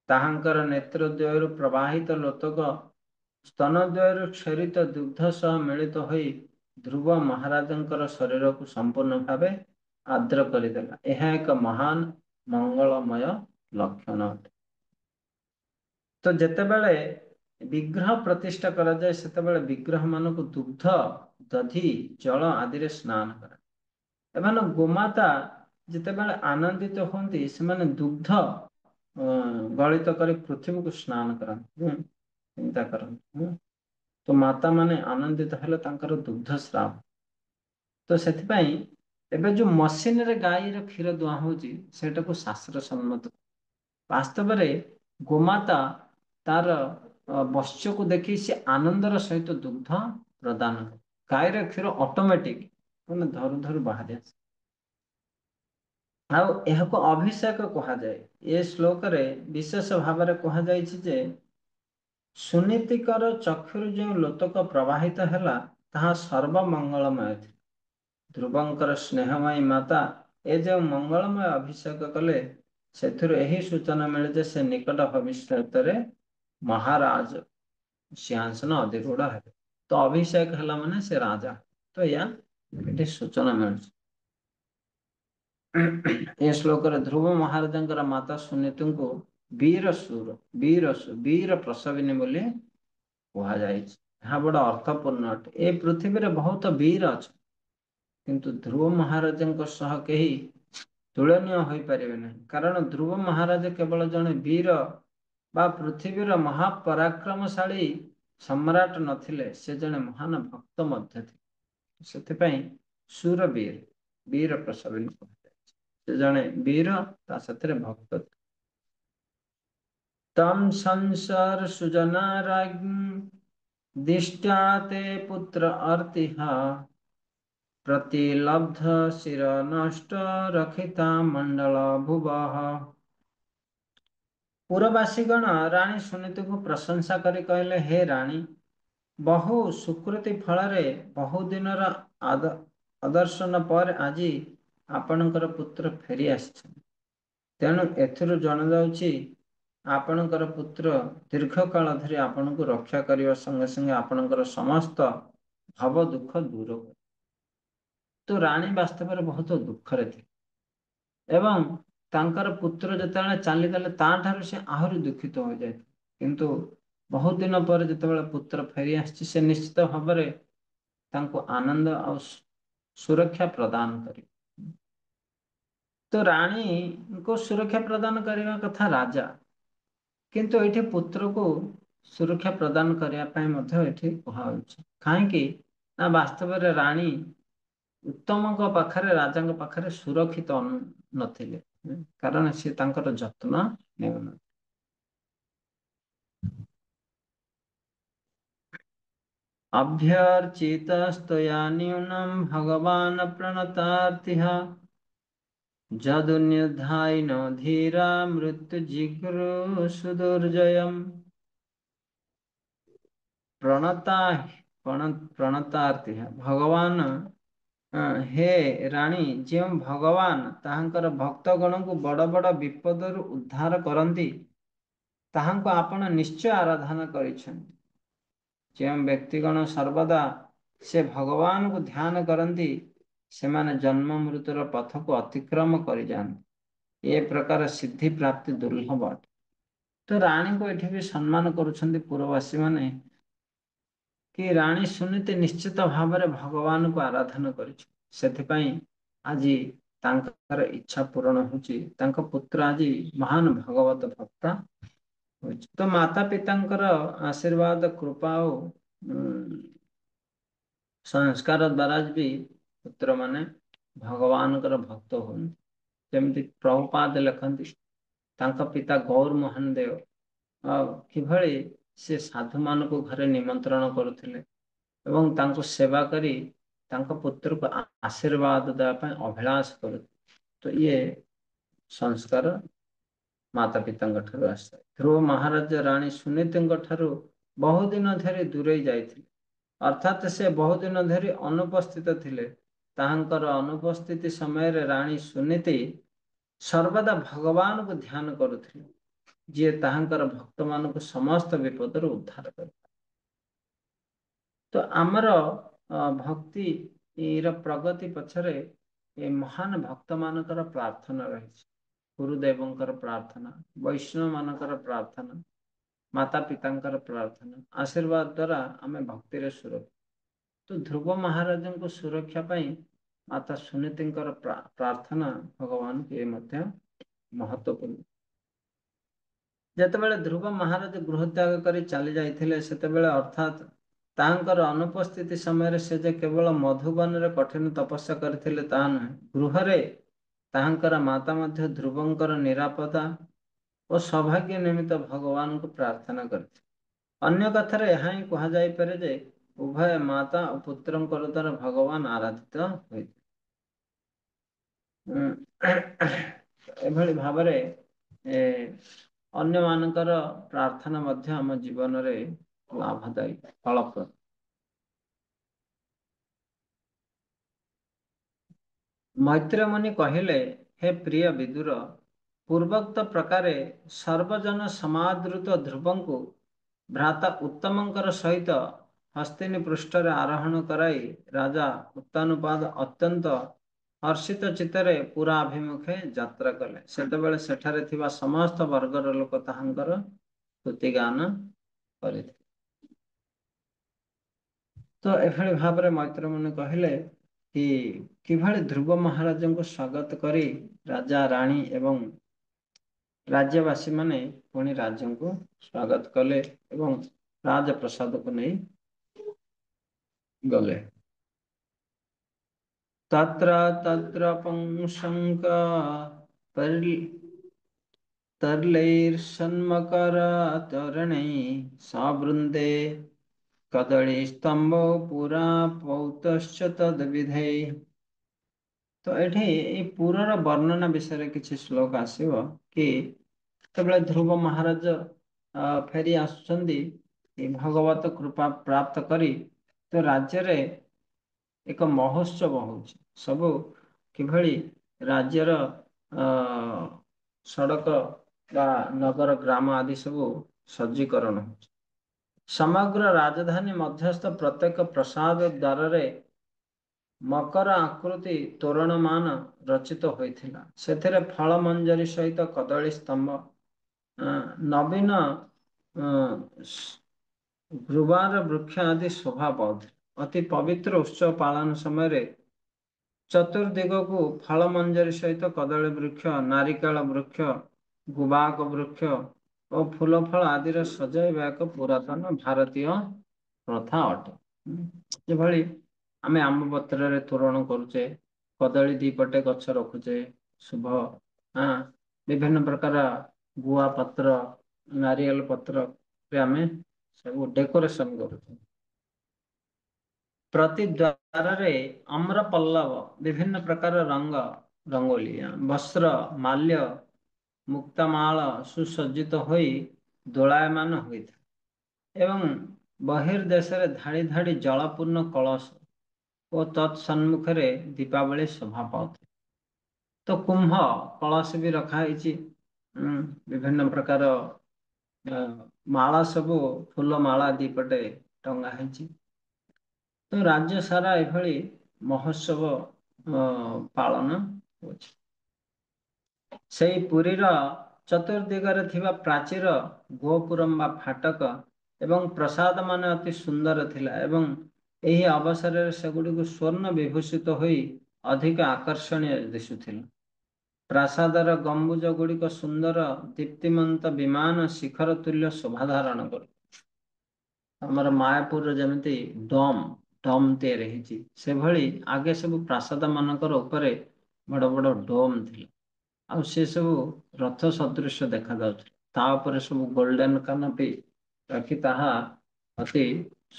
ତାହାଙ୍କର ନେତ୍ରଦ୍ୱୟରୁ ପ୍ରବାହିତ ଲୋତକ ସ୍ତନଦ୍ୱୟରୁ କ୍ଷରିତ ଦୁଗ୍ଧ ସହ ମିଳିତ ହୋଇ ଧ୍ରୁବ ମହାରାଜଙ୍କର ଶରୀରକୁ ସମ୍ପୂର୍ଣ୍ଣ ଭାବେ ଆର୍ଦ୍ର କରିଦେଲା। ଏହା ଏକ ମହାନ ମଙ୍ଗଳମୟ ଲକ୍ଷଣ ଅଟେ। ତ ଯେତେବେଳେ ବିଗ୍ରହ ପ୍ରତିଷ୍ଠା କରାଯାଏ ସେତେବେଳେ ବିଗ୍ରହ ମାନଙ୍କୁ ଦୁଗ୍ଧ, ଦଧି, ଜଳ ଆଦିରେ ସ୍ନାନ କରା। ଏମାନେ ଗୋମାତା ଯେତେବେଳେ ଆନନ୍ଦିତ ହୁଅନ୍ତି ସେମାନେ ଦୁଗ୍ଧ ଗଳିତ କରି ପୃଥିବୀକୁ ସ୍ନାନ କରନ୍ତି। ଚିନ୍ତା କରନ୍ତି। ତ ମାତା ମାନେ ଆନନ୍ଦିତ ହେଲେ ତାଙ୍କର ଦୁଗ୍ଧ ସ୍ରାବ। ତ ସେଥିପାଇଁ ଏବେ ଯୋଉ ମସିନରେ ଗାଈର କ୍ଷୀର ଦୁହାଁ ହଉଛି ସେଇଟାକୁ ଶାସ୍ତ୍ର ସମ୍ମତ। ବାସ୍ତବରେ ଗୋମାତା ତାର ବତ୍ସକୁ ଦେଖି ସେ ଆନନ୍ଦର ସହିତ ଦୁଗ୍ଧ ପ୍ରଦାନ କରେ। ଗାଈର କ୍ଷୀର ଅଟୋମେଟିକ ମାନେ ଧରୁ ଧରୁ ବାହାରି ଆସେ। ଆଉ ଏହାକୁ ଅଭିଷେକ କୁହାଯାଏ। ଏ ଶ୍ଲୋକରେ ବିଶେଷ ଭାବରେ କୁହାଯାଇଛି ଯେ ସୁନୀତିଙ୍କର ଚକ୍ଷୁରୁ ଯେଉଁ ଲୋତକ ପ୍ରବାହିତ ହେଲା ତାହା ସର୍ବମଙ୍ଗଳମୟ ଥିଲା। ଧ୍ରୁବଙ୍କର ସ୍ନେହମୟୀ ମାତା ଏ ଯେଉଁ ମଙ୍ଗଳମୟ ଅଭିଷେକ କଲେ ସେଥିରୁ ଏହି ସୂଚନା ମିଳେ ଯେ ସେ ନିକଟ ଭବିଷ୍ୟତରେ ମହାରାଜ ସିଂହାସନ ଅଧିକୂଳ ହେବେ। ତ ଅଭିଷେକ ହେଲା ମାନେ ସେ ରାଜା। ତ ଏଇଆ ଏଠି ସୂଚନା ମିଳୁଛି। ଏ ଶ୍ଲୋକରେ ଧ୍ରୁବ ମହାରାଜଙ୍କର ମାତା ସୁନୀତିଙ୍କୁ ବୀର ପ୍ରସବିନୀ ବୋଲି କୁହାଯାଇଛି। ଏହା ବଡ଼ ଅର୍ଥପୂର୍ଣ୍ଣ ଅଟେ। ଏ ପୃଥିବୀରେ ବହୁତ ବୀର ଅଛନ୍ତି। କିନ୍ତୁ ଧ୍ରୁବ ମହାରାଜଙ୍କ ସହ କେହି ତୁଳନୀୟ ହୋଇପାରିବେ ନାହିଁ। କାରଣ ଧ୍ରୁବ ମହାରାଜ କେବଳ ଜଣେ ବୀର ବା ପୃଥିବୀର ମହାପରାକ୍ରମଶାଳୀ ସମ୍ରାଟ ନଥିଲେ, ସେ ଜଣେ ମହାନ ଭକ୍ତ ମଧ୍ୟ ଥିଲେ। ସେଥିପାଇଁ ବୀର ପ୍ରସବିନୀ କୁହାଯାଇଛି। ସେ ଜଣେ ବୀର ତା ସାଥିରେ ଭକ୍ତ। ତମ୍ ସଂସାର ସୁଜନା ରାଜ୍ಞୀ ଦିଷ୍ଟ୍ୟା ତେ ପୁତ୍ର अर्तिहा ପ୍ରତିଲବ୍ଧ ଶିର ନଷ୍ଟ ରକ୍ଷିତା ମଣ୍ଡଳ ଭୁବଃ। ପୁରବାସୀଗଣ ରାଣୀ ସୁନୀତିକୁ ପ୍ରଶଂସା କରି କହିଲେ, ହେ ରାଣୀ, ବହୁ ସୁକୃତି ଫଳରେ ବହୁ ଦିନର ଅଦର୍ଶନ ପରେ ଆଜି ଆପଣଙ୍କର ପୁତ୍ର ଫେରି ଆସିଛନ୍ତି। ତେଣୁ ଏଥିରୁ ଜଣାଯାଉଛି ଆପଣଙ୍କର ପୁତ୍ର ଦୀର୍ଘ କାଳ ଧରି ଆପଣଙ୍କୁ ରକ୍ଷା କରିବା ସଙ୍ଗେ ସଙ୍ଗେ ଆପଣଙ୍କର ସମସ୍ତ ଭବ ଦୁଃଖ ଦୂର ହୁଏ। ତ ରାଣୀ ବାସ୍ତବରେ ବହୁତ ଦୁଃଖରେ ଥିଲେ ଏବଂ ତାଙ୍କର ପୁତ୍ର ଯେତେବେଳେ ଚାଲିଗଲେ ତା ଠାରୁ ସେ ଆହୁରି ଦୁଃଖିତ ହୋଇଯାଇଥିଲେ। କିନ୍ତୁ ବହୁତ ଦିନ ପରେ ଯେତେବେଳେ ପୁତ୍ର ଫେରି ଆସିଛି ସେ ନିଶ୍ଚିତ ଭାବରେ ତାଙ୍କୁ ଆନନ୍ଦ ଆଉ ସୁରକ୍ଷା ପ୍ରଦାନ କରିବେ। ତ ରାଣୀଙ୍କୁ ସୁରକ୍ଷା ପ୍ରଦାନ କରିବା କଥା ରାଜା, କିନ୍ତୁ ଏଇଠି ପୁତ୍ରକୁ ସୁରକ୍ଷା ପ୍ରଦାନ କରିବା ପାଇଁ ମଧ୍ୟ ଏଠି କୁହାଯାଉଛି। କାହିଁକି ନା ବାସ୍ତବରେ ରାଣୀ ଉତ୍ତମଙ୍କ ପାଖରେ ରାଜାଙ୍କ ପାଖରେ ସୁରକ୍ଷିତ ନଥିଲେ। କାରଣ ସେ ତାଙ୍କର ଯତ୍ନ ନେଉନ। ଅଭ୍ୟର୍ଚିତସ୍ତୟା ନ୍ୟୁନଂ ଭଗବାନ ପ୍ରଣତାର୍ତିହା ଯଦୁନ୍ୟୁଦ୍ଧାଇନ ଧୀରା ମୃତ୍ୟୁ ଜିଘ୍ର ସୁଦୁର୍ଜୟମ୍। ପ୍ରଣତାର୍ତି ଭଗବାନ ହେ ରାଣୀ, ଯେଉଁ ଭଗବାନ ତାହାଙ୍କର ଭକ୍ତଗଣଙ୍କୁ ବଡ଼ ବଡ଼ ବିପଦରୁ ଉଦ୍ଧାର କରନ୍ତି ତାହାଙ୍କୁ ଆପଣ ନିଶ୍ଚୟ ଆରାଧନା କରିଛନ୍ତି। ଯେଉଁ ବ୍ୟକ୍ତିଗଣ ସର୍ବଦା ସେ ଭଗବାନଙ୍କୁ ଧ୍ୟାନ କରନ୍ତି ସେମାନେ ଜନ୍ମ ମୃତ୍ୟୁର ପଥକୁ ଅତିକ୍ରମ କରିଯାଆନ୍ତି। ଏ ପ୍ରକାର ସିଦ୍ଧି ପ୍ରାପ୍ତି ଦୁର୍ଲଭ ଅଟେ। ତ ରାଣୀଙ୍କୁ ଏଠି ବି ସମ୍ମାନ କରୁଛନ୍ତି ପୁରବାସୀ ମାନେ କି ରାଣୀ ସୁନୀତି ନିଶ୍ଚିତ ଭାବରେ ଭଗବାନଙ୍କୁ ଆରାଧନା କରିଛି। ସେଥିପାଇଁ ଆଜି ତାଙ୍କର ଇଚ୍ଛା ପୂରଣ ହଉଛି। ତାଙ୍କ ପୁତ୍ର ଆଜି ମହାନ ଭଗବତ ଭକ୍ତ ହୋଇଛି। ତ ମାତା ପିତାଙ୍କର ଆଶୀର୍ବାଦ କୃପା ଆଉ ଉଁ, ସଂସ୍କାର ଦ୍ୱାରା ବି ପୁତ୍ରମାନେ ଭଗବାନଙ୍କର ଭକ୍ତ ହୁଅନ୍ତି। ଯେମିତି ପ୍ରଭୁପାଦ ଲେଖନ୍ତି, ତାଙ୍କ ପିତା ଗୌର ମୋହନ ଦେବ ଆଉ କିଭଳି ସେ ସାଧୁମାନଙ୍କୁ ଘରେ ନିମନ୍ତ୍ରଣ କରୁଥିଲେ ଏବଂ ତାଙ୍କୁ ସେବା କରି ତାଙ୍କ ପୁତ୍ରକୁ ଆଶୀର୍ବାଦ ଦେବା ପାଇଁ ଅଭିଳାଷ କରୁଥିଲେ। ତ ଇଏ ସଂସ୍କାର ମାତା ପିତାଙ୍କ ଠାରୁ ଆସିଥାଏ। ଧ୍ରୁବ ମହାରାଜ ରାଣୀ ସୁନୀତିଙ୍କ ଠାରୁ ବହୁଦିନ ଧରି ଦୂରେଇ ଯାଇଥିଲେ, ଅର୍ଥାତ୍ ସେ ବହୁଦିନ ଧରି ଅନୁପସ୍ଥିତ ଥିଲେ। ତାହାଙ୍କର ଅନୁପସ୍ଥିତି ସମୟରେ ରାଣୀ ସୁନୀତି ସର୍ବଦା ଭଗବାନଙ୍କୁ ଧ୍ୟାନ କରୁଥିଲେ, ଯିଏ ତାହାଙ୍କର ଭକ୍ତମାନଙ୍କୁ ସମସ୍ତ ବିପଦରୁ ଉଦ୍ଧାର କରେ। ତ ଆମର ଭକ୍ତିର ପ୍ରଗତି ପଛରେ ଏ ମହାନ ଭକ୍ତ ମାନଙ୍କର ପ୍ରାର୍ଥନା ରହିଛି। ଗୁରୁଦେବଙ୍କର ପ୍ରାର୍ଥନା, ବୈଷ୍ଣବ ମାନଙ୍କର ପ୍ରାର୍ଥନା, ମାତା ପିତାଙ୍କର ପ୍ରାର୍ଥନା ଆଶୀର୍ବାଦ ଦ୍ୱାରା ଆମେ ଭକ୍ତିରେ ସୁରକ୍ଷିତ। ତ ଧ୍ରୁବ ମହାରାଜଙ୍କୁ ସୁରକ୍ଷା ପାଇଁ ମାତା ସୁନୀତିଙ୍କର ପ୍ରାର୍ଥନା ଭଗବାନ ଏ ମଧ୍ୟ ମହତ୍ଵପୂର୍ଣ୍ଣ। ଯେତେବେଳେ ଧ୍ରୁବ ମହାରାଜ ଗୃହ ତ୍ୟାଗ କରି ଚାଲି ଯାଇଥିଲେ, ସେତେବେଳେ ଅର୍ଥାତ୍ ତାହାଙ୍କର ଅନୁପସ୍ଥିତି ସମୟରେ ସେ ଯେ କେବଳ ମଧୁବନରେ କଠିନ ତପସ୍ୟା କରିଥିଲେ ତାହା ନୁହେଁ, ଗୃହରେ ତାହାଙ୍କର ମାତା ମଧ୍ୟ ଧ୍ରୁବଙ୍କର ନିରାପତ୍ତା ଓ ସୌଭାଗ୍ୟ ନିମିତ୍ତ ଭଗବାନଙ୍କୁ ପ୍ରାର୍ଥନା କରିଥିଲେ। ଅନ୍ୟ କଥାରେ ଏହା ହିଁ କୁହାଯାଇପାରେ ଯେ ଉଭୟ ମାତା ଓ ପୁତ୍ରଙ୍କର ଦ୍ୱାରା ଭଗବାନ ଆରାଧିତ ହୋଇଥିଲେ। ଏଭଳି ଭାବରେ ଅନ୍ୟମାନଙ୍କର ପ୍ରାର୍ଥନା ମଧ୍ୟ ଆମ ଜୀବନରେ ଲାଭଦାୟୀ, ଫଳପ୍ରଦ। ମୈତ୍ର ମୁନି କହିଲେ, ହେ ପ୍ରିୟ ବିଦୁର, ପୂର୍ବୋକ୍ତ ପ୍ରକାରେ ସର୍ବଜନ ସମାଦୃତ ଧ୍ରୁବଙ୍କୁ ଭ୍ରାତା ଉତ୍ତମଙ୍କର ସହିତ ହସ୍ତିନୀ ପୃଷ୍ଠରେ ଆରୋହଣ କରାଇ ରାଜା ଉତ୍ତାନପାଦ ଅତ୍ୟନ୍ତ ହର୍ଷିତ ଚିତ୍ତରେ ପୁରା ଅଭିମୁଖେ ଯାତ୍ରା କଲେ। ସେତେବେଳେ ସେଠାରେ ଥିବା ସମସ୍ତ ବର୍ଗର ଲୋକ ତାହାଙ୍କର ସ୍ତୁତି ଗାନ କରିଥିଲେ। ତ ଏଭଳି ଭାବରେ ମୈତ୍ର ମୁନି କହିଲେ କି କିଭଳି ଧ୍ରୁବ ମହାରାଜଙ୍କୁ ସ୍ୱାଗତ କରି ରାଜା ରାଣୀ ଏବଂ ରାଜ୍ୟବାସୀ ମାନେ ପୁଣି ରାଜାଙ୍କୁ ସ୍ୱାଗତ କଲେ ଏବଂ ରାଜପ୍ରସାଦକୁ ନେଇ ଗଲେ। ତତ୍ର ତତ୍ର ପୁଂସଙ୍କ ତର୍ଲୈର୍ଷଣ୍ମକରତୋରଣୈ ସବୃନ୍ଦେ କଦଳୀ ସ୍ତମ୍ଭ ପୁରା ପୌତଶ୍ଚ ତଦ୍ବିଧୈ। ତ ଏଠି ଏଇ ପୁରର ବର୍ଣ୍ଣନା ବିଷୟରେ କିଛି ଶ୍ଲୋକ ଆସିବ କି ଯେତେବେଳେ ଧ୍ରୁବ ମହାରାଜ ଫେରି ଆସୁଛନ୍ତି ଭଗବତ କୃପା ପ୍ରାପ୍ତ କରି, ତ ରାଜ୍ୟରେ ଏକ ମହୋତ୍ସବ ହଉଛି। ସବୁ କିଭଳି ରାଜ୍ୟର ସଡ଼କ ବା ନଗର ଗ୍ରାମ ଆଦି ସବୁ ସଜ୍ଜୀକରଣ ହଉଛି। ସମଗ୍ର ରାଜଧାନୀ ମଧ୍ୟସ୍ଥ ପ୍ରତ୍ୟେକ ପ୍ରସାଦ ଦ୍ୱାରରେ ମକର ଆକୃତି ତୋରଣମାନ ରଚିତ ହୋଇଥିଲା। ସେଥିରେ ଫଳ ମଞ୍ଜରୀ ସହିତ କଦଳୀ ସ୍ତମ୍ଭ, ନବୀନ ବୃବାର ବୃକ୍ଷ ଆଦି ଶୋଭା ପାଉଥିଲେ। ଅତି ପବିତ୍ର ଉତ୍ସବ ପାଳନ ସମୟରେ ଚତୁର୍ଦିଗକୁ ଫଳ ମଞ୍ଜରୀ ସହିତ କଦଳୀ ବୃକ୍ଷ, ନାରିକେଳ ବୃକ୍ଷ, ଗୁବାକ ବୃକ୍ଷ ଓ ଫୁଲ ଫଳ ଆଦିର ସଜାଇବା ଏକ ପୁରାତନ ଭାରତୀୟ ପ୍ରଥା ଅଟେ। ଯେଭଳି ଆମେ ଆମ୍ବ ପତ୍ରରେ ତୋରଣ କରୁଛେ, କଦଳୀ ଦିପଟେ ଗଛ ରଖୁଛେ, ଶୁଭ ବିଭିନ୍ନ ପ୍ରକାର ଗୁଆ ପତ୍ର, ନାରିଏଲ ପତ୍ରରେ ଆମେ ସବୁ ଡେକୋରେସନ କରୁଛୁ। ପ୍ରତି ଦ୍ୱାରରେ ଅମ୍ର ପଲ୍ଲବ, ବିଭିନ୍ନ ପ୍ରକାର ରଙ୍ଗ ରଙ୍ଗୋଲି, ବସ୍ତ୍ର, ମାଲ୍ୟ, ମୁକ୍ତାମାଳ ସୁସଜ୍ଜିତ ହୋଇ ଦୋଳାୟମାନ ହୋଇଥାଏ। ଏବଂ ବହିର୍ଦେଶରେ ଧାଡ଼ି ଧାଡ଼ି ଜଳପୂର୍ଣ୍ଣ କଳସ ଓ ତତ୍ ସମ୍ମୁଖରେ ଦୀପାବଳି ଶୋଭା ପାଉଥାଏ। ତ କୁମ୍ଭ କଳସ ବି ରଖା ହେଇଛି। ବିଭିନ୍ନ ପ୍ରକାର ମାଳା ସବୁ ଫୁଲ ମାଳା ଦିପଟେ ଟଙ୍ଗା ହେଇଛି। ତ ରାଜ୍ୟ ସାରା ଏଭଳି ମହୋତ୍ସବ ପାଳନ ହଉଛି। ସେଇ ପୁରୀର ଚତୁର୍ଦିଗରେ ଥିବା ପ୍ରାଚୀର, ଗୋପୁରମ୍ ବା ଫାଟକ ଏବଂ ପ୍ରସାଦ ମାନ ଅତି ସୁନ୍ଦର ଥିଲା ଏବଂ ଏହି ଅବସରରେ ସେଗୁଡ଼ିକୁ ସ୍ୱର୍ଣ୍ଣ ବିଭୂଷିତ ହୋଇ ଅଧିକ ଆକର୍ଷଣୀୟ ଦିଶୁଥିଲା। ପ୍ରାସାଦର ଗମ୍ବୁଜ ଗୁଡ଼ିକ ସୁନ୍ଦର ଦୀପ୍ତିମନ୍ତ ବିମାନ ଶିଖର ତୁଲ୍ୟ ଶୋଭା ଧାରଣ କରୁ। ଆମର ମାୟାପୁରର ଯେମିତି ଡମ୍ ତିଆରି ହେଇଛି, ସେଭଳି ଆଗେ ସବୁ ପ୍ରାସାଦ ମାନଙ୍କର ଉପରେ ବଡ଼ ବଡ଼ ଡୋମ୍ ଥିଲା, ଆଉ ସେ ସବୁ ରଥ ସଦୃଶ ଦେଖାଯାଉଥିଲା। ତା ଉପରେ ସବୁ ଗୋଲ୍ଡେନ କାନପି ରଖି ତାହା ଅତି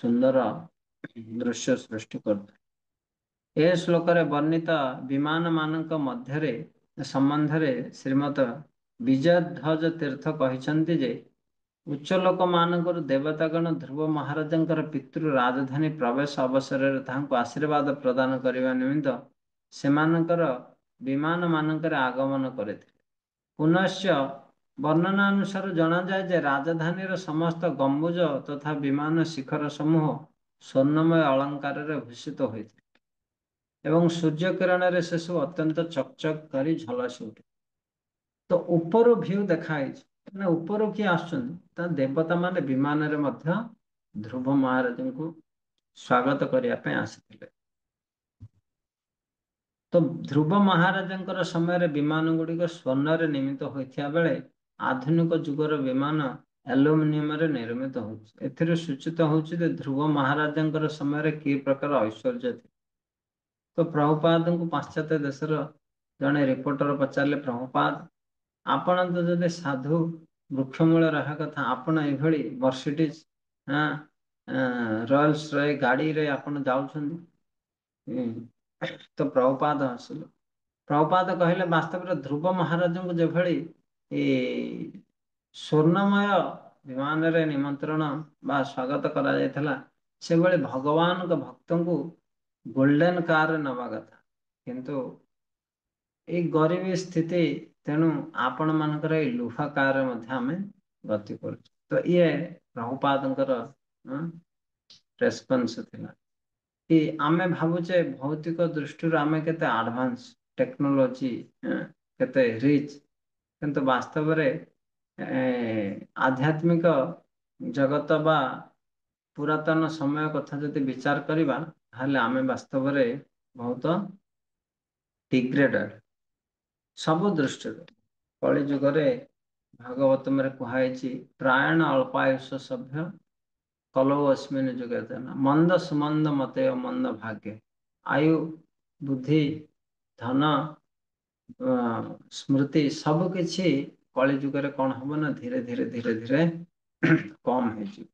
ସୁନ୍ଦର ଦୃଶ୍ୟ ସୃଷ୍ଟି କରୁଥିଲା। ଏ ଶ୍ଲୋକରେ ବର୍ଣ୍ଣିତ ବିମାନ ମାନଙ୍କ ସମ୍ବନ୍ଧରେ ଶ୍ରୀମତ ବିଜୟଧ୍ୱଜ ତୀର୍ଥ କହିଛନ୍ତି ଯେ, ଉଚ୍ଚ ଲୋକମାନଙ୍କର ଦେବତାଗଣ ଧ୍ରୁବ ମହାରାଜଙ୍କର ପିତୃ ରାଜଧାନୀ ପ୍ରବେଶ ଅବସରରେ ତାହାଙ୍କୁ ଆଶୀର୍ବାଦ ପ୍ରଦାନ କରିବା ନିମିତ୍ତ ସେମାନଙ୍କର ବିମାନ ମାନଙ୍କରେ ଆଗମନ କରିଥିଲେ। ପୁନଶ୍ଚ ବର୍ଣ୍ଣନାନୁସାରେ ଜଣାଯାଏ ଯେ ରାଜଧାନୀର ସମସ୍ତ ଗମ୍ବୁଜ ତଥା ବିମାନ ଶିଖର ସମୂହ ସ୍ୱର୍ଣ୍ଣମୟ ଅଳଙ୍କାରରେ ଭୂଷିତ ହୋଇଥିଲେ ଏବଂ ସୂର୍ଯ୍ୟ କିରଣରେ ସେସବୁ ଅତ୍ୟନ୍ତ ଚକଚକ କରି ଝଲସି ଉଠେ। ତ ଉପରୁ ଭ୍ୟୁ ଦେଖା ହେଇଛି, ମାନେ ଉପରୁ କିଏ ଆସୁଛନ୍ତି? ତା ଦେବତା ମାନେ ବିମାନରେ ମଧ୍ୟ ଧ୍ରୁବ ମହାରାଜଙ୍କୁ ସ୍ୱାଗତ କରିବା ପାଇଁ ଆସିଥିଲେ। ତ ଧ୍ରୁବ ମହାରାଜଙ୍କର ସମୟରେ ବିମାନ ଗୁଡ଼ିକ ସ୍ୱର୍ଣ୍ଣରେ ନିର୍ମିତ ହୋଇଥିବା ବେଳେ ଆଧୁନିକ ଯୁଗର ବିମାନ ଆଲୁମିନିୟମରେ ନିର୍ମିତ ହେଉଛି। ଏଥିରୁ ସୂଚିତ ହେଉଛି ଯେ ଧ୍ରୁବ ମହାରାଜଙ୍କର ସମୟରେ କି ପ୍ରକାର ଐଶ୍ୱର୍ଯ୍ୟ ଥିଲା। ତ ପ୍ରଭୁପାଦଙ୍କୁ ପାଶ୍ଚାତ୍ୟ ଦେଶର ଜଣେ ରିପୋର୍ଟର ପଚାରିଲେ, ପ୍ରଭୁପାଦ, ଆପଣ ତ ଯଦି ସାଧୁ ବୃକ୍ଷମୂଳ ରହିବା କଥା, ଆପଣ ଏଭଳି ମର୍ସିଡିଜ ରୟଲ୍ସ ରୟ ଗାଡ଼ିରେ ଆପଣ ଯାଉଛନ୍ତି? ତ ପ୍ରଭୁପାଦ ହସିଲେ। ପ୍ରଭୁପାଦ କହିଲେ, ବାସ୍ତବରେ ଧ୍ରୁବ ମହାରାଜଙ୍କୁ ଯେଭଳି ସ୍ୱର୍ଣ୍ଣମୟ ବିମାନରେ ନିମନ୍ତ୍ରଣ ବା ସ୍ୱାଗତ କରାଯାଇଥିଲା, ସେଭଳି ଭଗବାନଙ୍କ ଭକ୍ତଙ୍କୁ ଗୋଲ୍ଡେନ କାରରେ ନେବା କଥା। କିନ୍ତୁ ଏଇ ଗରିବୀ ସ୍ଥିତି, ତେଣୁ ଆପଣ ମାନଙ୍କର ଏଇ ଲୁହା କାରରେ ମଧ୍ୟ ଆମେ ଗତି କରୁଛୁ। ତ ଇଏ ପ୍ରଭୁପାଦଙ୍କର ରେସ୍ପନ୍ସ ଥିଲା କି ଆମେ ଭାବୁଛେ ଭୌତିକ ଦୃଷ୍ଟିରୁ ଆମେ କେତେ ଆଡଭାନ୍ସ, ଟେକ୍ନୋଲୋଜି କେତେ ରିଚ୍, କିନ୍ତୁ ବାସ୍ତବରେ ଆଧ୍ୟାତ୍ମିକ ଜଗତ ବା ପୁରାତନ ସମୟ କଥା ଯଦି ବିଚାର କରିବା, ତାହେଲେ ଆମେ ବାସ୍ତବରେ ବହୁତ ଡିଗ୍ରେଡେଡ୍ ସବୁ ଦୃଷ୍ଟିରୁ। କଳି ଯୁଗରେ ଭାଗବତମରେ କୁହାଯାଇଛି, ପ୍ରାୟଣ ଅଳ୍ପାୟୁଷ ସଭ୍ୟ କଲৌ ଅସ୍ମିନ୍ ଯୁଗେ ଜନ ମନ୍ଦ ସୁମନ୍ଦ ମତେ ମନ୍ଦ ଭାଗ୍ୟ। ଆୟୁ, ବୁଦ୍ଧି, ଧନ, ସ୍ମୃତି ସବୁ କିଛି କଳି ଯୁଗରେ କଣ ହବ ନା ଧୀରେ ଧୀରେ କମ ହେଇଯିବ।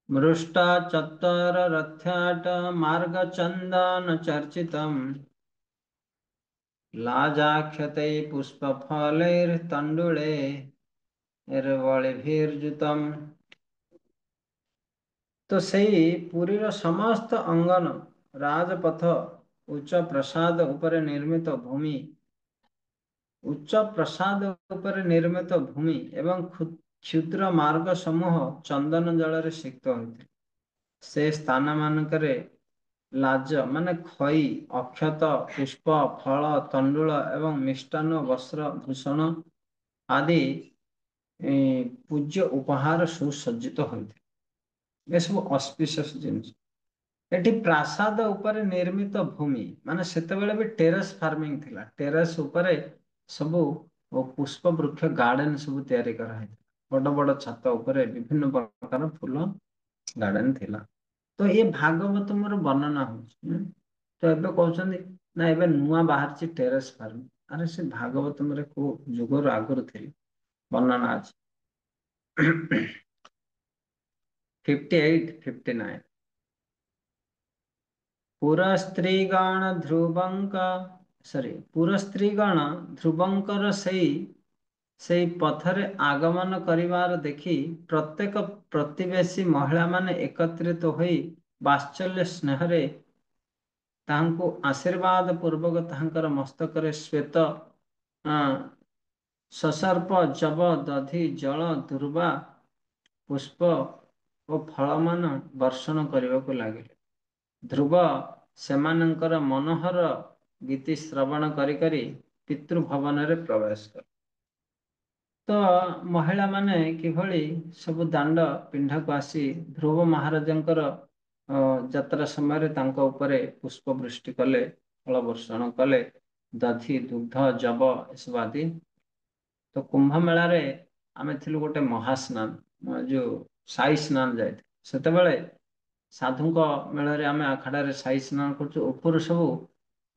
ମୃଷ୍ଟ ଚତ୍ତର ରଥ୍ୟାଟ ମାର୍ଗ ଚନ୍ଦନ ଚର୍ଚିତମ୍ ଲାଜାକ୍ଷତେ ପୁଷ୍ପ ଫଲୈର୍ ତଣ୍ଡୁଳେ ବଳିଭିର୍ଯୁତମ୍। ତ ସେଇ ପୁରୀର ସମସ୍ତ ଅଙ୍ଗନ, ରାଜପଥ, ଉଚ୍ଚ ପ୍ରାସାଦ ଉପରେ ନିର୍ମିତ ଭୂମି ଏବଂ କ୍ଷୁଦ୍ର ମାର୍ଗ ସମୂହ ଚନ୍ଦନ ଜଳରେ ସିକ୍ତ ହୋଇଥିଲା। ସେ ସ୍ଥାନ ମାନଙ୍କରେ ଲାଜ ମାନେ ଖଇ, ଅକ୍ଷତ, ପୁଷ୍ପ, ଫଳ, ତଣ୍ଡୁଳ ଏବଂ ମିଷ୍ଟାନ୍ନ, ବସ୍ତ୍ର, ଭୂଷଣ ଆଦି ପୂଜ୍ୟ ଉପହାର ସୁସଜ୍ଜିତ ହୋଇଥାଏ। ଏସବୁ ଅସ୍ପିସିୟସ୍ ଜିନିଷ। ଏଠି ପ୍ରାସାଦ ଉପରେ ନିର୍ମିତ ଭୂମି, ମାନେ ସେତେବେଳେ ବି ଟେରେସ୍ ଫାର୍ମିଂ ଥିଲା। ଟେରେସ୍ ଉପରେ ସବୁ ପୁଷ୍ପ ବୃକ୍ଷ ଗାର୍ଡେନ ସବୁ ତିଆରି କରାହେଇଥିଲା। ବଡ ବଡ ଛାତ ଉପରେ ବିଭିନ୍ନ ପ୍ରକାର ଫୁଲ ଗାର୍ଡେନ ଥିଲା। ତ ଏ ଭାଗବତ ମୋର ବର୍ଣ୍ଣନା ହଉଛି। ତ ଏବେ କହୁଛନ୍ତି ନା ଏବେ ନୂଆ ବାହାରିଛି ଟେରେସ୍ ଫାର୍ମିଂ। ଆରେ ସେ ଭାଗବତମରେ କୋଉ ଯୁଗରୁ ଆଗରୁ ଥିଲେ, ବର୍ଣ୍ଣନା ଅଛି। 58, 59 ପୁରସ୍ତ୍ରୀଗଣ ଧ୍ରୁବଙ୍କର ସେଇ ପଥରେ ଆଗମନ କରିବାର ଦେଖି ପ୍ରତ୍ୟେକ ପ୍ରତିବେଶୀ ମହିଳାମାନେ ଏକତ୍ରିତ ହୋଇ ବାତ୍ସଲ୍ୟ ସ୍ନେହରେ ତାହାଙ୍କୁ ଆଶୀର୍ବାଦ ପୂର୍ବକ ତାହାଙ୍କର ମସ୍ତକରେ ଶ୍ଵେତ ସସର୍ପ ଜବ ଦଧି ଜଳ ଦୁର୍ବା ପୁଷ୍ପ ଓ ଫଳମାନ ବର୍ଷଣ କରିବାକୁ ଲାଗିଲେ। ଧ୍ରୁବ ସେମାନଙ୍କର ମନୋହର ଗୀତି ଶ୍ରବଣ କରି ପିତୃଭବନରେ ପ୍ରବେଶ କଲେ। ତ ମହିଳାମାନେ କିଭଳି ସବୁ ଦାଣ୍ଡ ପିଣ୍ଡାକୁ ଆସି ଧ୍ରୁବ ମହାରାଜଙ୍କର ଯାତ୍ରା ସମୟରେ ତାଙ୍କ ଉପରେ ପୁଷ୍ପ ବୃଷ୍ଟି କଲେ, ଫଳ ବର୍ଷଣ କଲେ ଦଧି ଦୁଗ୍ଧ ଜବ ଏସବୁ ଆଦି। ତ କୁମ୍ଭ ମେଳାରେ ଆମେ ଥିଲୁ ଗୋଟେ ମହାସ୍ନାନ ଯୋଉ ସାଇ ସ୍ନାନ ଯାଇଥିଲୁ। ସେତେବେଳେ ସାଧୁଙ୍କ ମେଳରେ ଆମେ ଆଖଡ଼ାରେ ସାଇ ସ୍ନାନ କରୁଛୁ। ଉପରୁ ସବୁ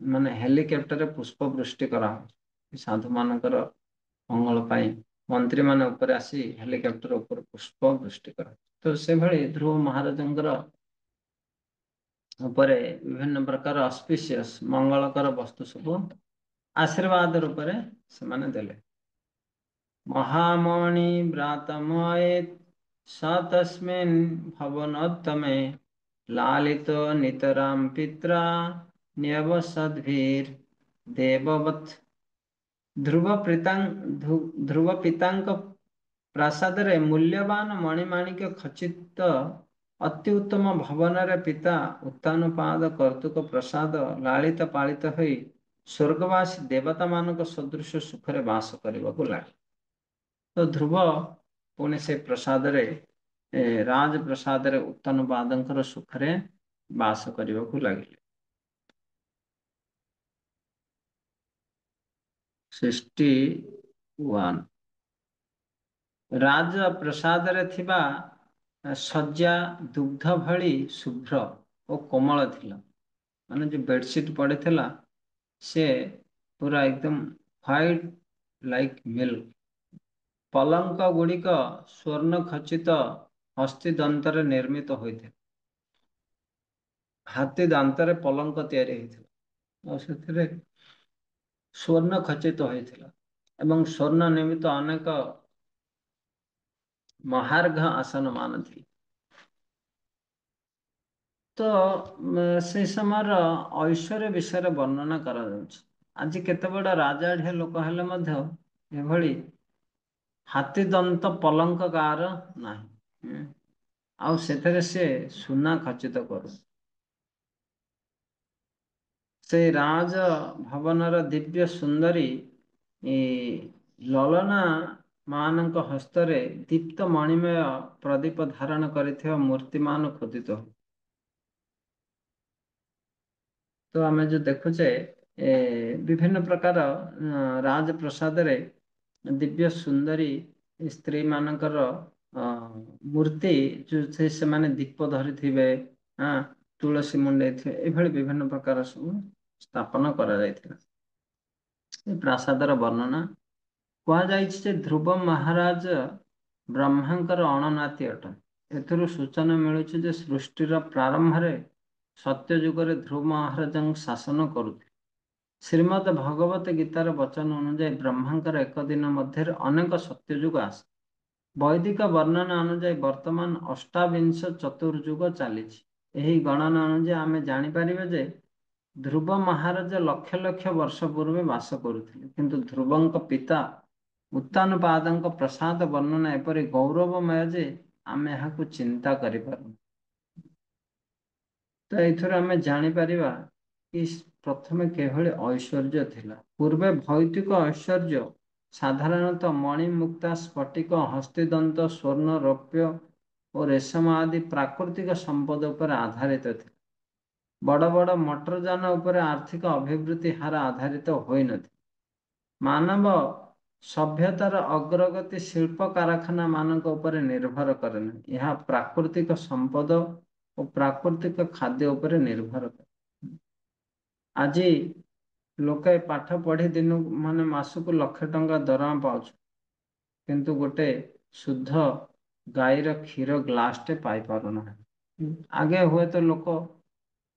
ମାନେ ହେଲିକପ୍ଟରରେ ପୁଷ୍ପ ବୃଷ୍ଟି କରାହଉଛି ସାଧୁ ମାନଙ୍କର ମଙ୍ଗଳ ପାଇଁ। ମନ୍ତ୍ରୀ ମାନେ ଉପରେ ଆସି ହେଲିକପ୍ଟର ଉପରେ ପୁଷ୍ପ ବୃଷ୍ଟି କରନ୍ତି। ତ ସେଭଳି ଧ୍ରୁବ ମହାରାଜଙ୍କର ଉପରେ ବିଭିନ୍ନ ପ୍ରକାର ଅସ୍ପିସିୟସ୍ ମଙ୍ଗଳକର ବସ୍ତୁ ସବୁ ଆଶୀର୍ବାଦ ରୂପରେ ସେମାନେ ଦେଲେ। ମହାମଣି ବ୍ରାତମୟେ ସ ତସ୍ମିନ୍ ଭବନୋତ୍ତମେ ଲାଲିତ ନିତରାମ୍ ପିତ୍ରା ନ୍ୟବସଦ୍ଭିର୍ ଦେବବତ୍। ଧ୍ରୁବ ପିତାଙ୍କ ପ୍ରାସାଦରେ ମୂଲ୍ୟବାନ ମଣିମାଣିକ୍ୟ ଖଚିତ ଅତି ଉତ୍ତମ ଭବନରେ ପିତା ଉତ୍ତାନପାଦ କର୍ତ୍ତୃକ ପ୍ରସାଦ ଲାଳିତ ପାଳିତ ହୋଇ ସ୍ୱର୍ଗବାସୀ ଦେବତା ମାନଙ୍କ ସଦୃଶ ସୁଖରେ ବାସ କରିବାକୁ ଲାଗେ। ତ ଧ୍ରୁବ ପୁଣି ସେ ପ୍ରସାଦରେ ରାଜପ୍ରସାଦରେ ଉତ୍ତାନପାଦଙ୍କର ସୁଖରେ ବାସ କରିବାକୁ ଲାଗିଲେ। 61 ରାଜପ୍ରସାଦରେ ଥିବା ଶଯ୍ୟା ଦୁଗ୍ଧ ଭଳି ଶୁଭ୍ର ଓ କୋମଳ ଥିଲା। ମାନେ ଯୋଉ ବେଡସିଟ୍ ପଡ଼ିଥିଲା ସେ ପୁରା ଏକଦମ ହ୍ୱାଇଟ୍ ଲାଇକ୍ ମିଲ୍କ। ପଲଙ୍କ ଗୁଡ଼ିକ ସ୍ୱର୍ଣ୍ଣ ଖଚିତ ହସ୍ତି ଦନ୍ତରେ ନିର୍ମିତ ହୋଇଥିଲା। ହାତୀ ଦାନ୍ତରେ ପଲଙ୍କ ତିଆରି ହେଇଥିଲା ଆଉ ସେଥିରେ ସ୍ୱର୍ଣ୍ଣ ଖଚିତ ହୋଇଥିଲା ଏବଂ ସ୍ୱର୍ଣ୍ଣ ନିର୍ମିତ ଅନେକ ମହାର୍ଘ ଆସନ ମାନ ଥିଲେ। ତ ସେଇ ସମୟର ଐଶ୍ୱର୍ଯ୍ୟ ବିଷୟରେ ବର୍ଣ୍ଣନା କରାଯାଉଛି। ଆଜି କେତେ ବଡ଼ ରାଜାଢିଆ ଲୋକ ହେଲେ ମଧ୍ୟ ଏଭଳି ହାତୀ ଦନ୍ତ ପଲଙ୍କ କାହାର ନାହିଁ। ଆଉ ସେଥିରେ ସେ ସୁନା ଖଚିତ କରୁ। ସେଇ ରାଜ ଭବନର ଦିବ୍ୟ ସୁନ୍ଦରୀ ଲଲନା ମାନଙ୍କ ହସ୍ତରେ ଦୀପ୍ତ ମଣିମୟ ପ୍ରଦୀପ ଧାରଣ କରିଥିବା ମୂର୍ତ୍ତିମାନ ଖୋଦିତ। ତ ଆମେ ଯୋଉ ଦେଖୁଛେ ବିଭିନ୍ନ ପ୍ରକାର ରାଜପ୍ରସାଦରେ ଦିବ୍ୟ ସୁନ୍ଦରୀ ସ୍ତ୍ରୀ ମାନଙ୍କର ମୂର୍ତ୍ତି ଯୋଉ ସେମାନେ ଦୀପ ଧରିଥିବେ। ହଁ ତୁଳସୀ ମୁଣ୍ଡେଇ ଥିବେ ଏଇଭଳି ବିଭିନ୍ନ ପ୍ରକାର ସବୁ ସ୍ଥାପନ କରାଯାଇଥିଲା। ଏ ପ୍ରାସାଦର ବର୍ଣ୍ଣନା କୁହାଯାଇଛି ଯେ ଧ୍ରୁବ ମହାରାଜ ବ୍ରହ୍ମାଙ୍କର ଅଣନାତି ଅଟନ୍ତି। ଏଥିରୁ ସୂଚନା ମିଳୁଛି ଯେ ସୃଷ୍ଟିର ପ୍ରାରମ୍ଭରେ ସତ୍ୟ ଯୁଗରେ ଧ୍ରୁବ ମହାରାଜଙ୍କୁ ଶାସନ କରୁଥିଲେ। ଶ୍ରୀମଦ୍ ଭଗବତ ଗୀତାର ବଚନ ଅନୁଯାୟୀ ବ୍ରହ୍ମାଙ୍କର ଏକ ଦିନ ମଧ୍ୟରେ ଅନେକ ସତ୍ୟ ଯୁଗ ଆସେ। ବୈଦିକ ବର୍ଣ୍ଣନା ଅନୁଯାୟୀ ବର୍ତ୍ତମାନ ଅଷ୍ଟାବିଂଶ ଚତୁର୍ଯୁଗ ଚାଲିଛି। ଏହି ଗଣନା ଅନୁଯାୟୀ ଆମେ ଜାଣିପାରିବା ଯେ ଧ୍ରୁବ ମହାରାଜ ଲକ୍ଷ ଲକ୍ଷ ବର୍ଷ ପୂର୍ବେ ବାସ କରୁଥିଲେ କିନ୍ତୁ ଧ୍ରୁବଙ୍କ ପିତା ଉତ୍ତାନପାଦଙ୍କ ପ୍ରସାଦ ବର୍ଣ୍ଣନା ଏପରି ଗୌରବମୟ ଯେ ଆମେ ଏହାକୁ ଚିନ୍ତା କରିପାରୁନୁ। ତ ଏଇଥିରୁ ଆମେ ଜାଣିପାରିବା କି ପ୍ରଥମେ କିଭଳି ଐଶ୍ୱର୍ଯ୍ୟ ଥିଲା। ପୂର୍ବେ ଭୌତିକ ଐଶ୍ୱର୍ଯ୍ୟ ସାଧାରଣତଃ ମଣିମୁକ୍ତା ସ୍ଫଟିକ ହସ୍ତିଦନ୍ତ ସ୍ୱର୍ଣ୍ଣ ରୌପ୍ୟ ଓ ରେଶମ ଆଦି ପ୍ରାକୃତିକ ସମ୍ପଦ ଉପରେ ଆଧାରିତ ଥିଲା। ବଡ଼ ବଡ଼ ମଟରଯାନ ଉପରେ ଆର୍ଥିକ ଅଭିବୃଦ୍ଧି ହାର ଆଧାରିତ ହୋଇନଥିଲା। ମାନବ ସଭ୍ୟତାର ଅଗ୍ରଗତି ଶିଳ୍ପ କାରଖାନା ମାନଙ୍କ ଉପରେ ନିର୍ଭର କରେ ନାହିଁ। ଏହା ପ୍ରାକୃତିକ ସମ୍ପଦ ଓ ପ୍ରାକୃତିକ ଖାଦ୍ୟ ଉପରେ ନିର୍ଭର କରେ। ଆଜି ଲୋକେ ପାଠ ପଢି ଦିନକୁ ମାନେ ମାସକୁ ଲକ୍ଷେ ଟଙ୍କା ଦରମା ପାଉଛୁ। କିନ୍ତୁ ଗୋଟେ ଶୁଦ୍ଧ ଗାଈର କ୍ଷୀର ଗ୍ଲାସଟେ ପାଇ ପାରୁନାହିଁ। ଆଗେ ହୁଏତ ଲୋକ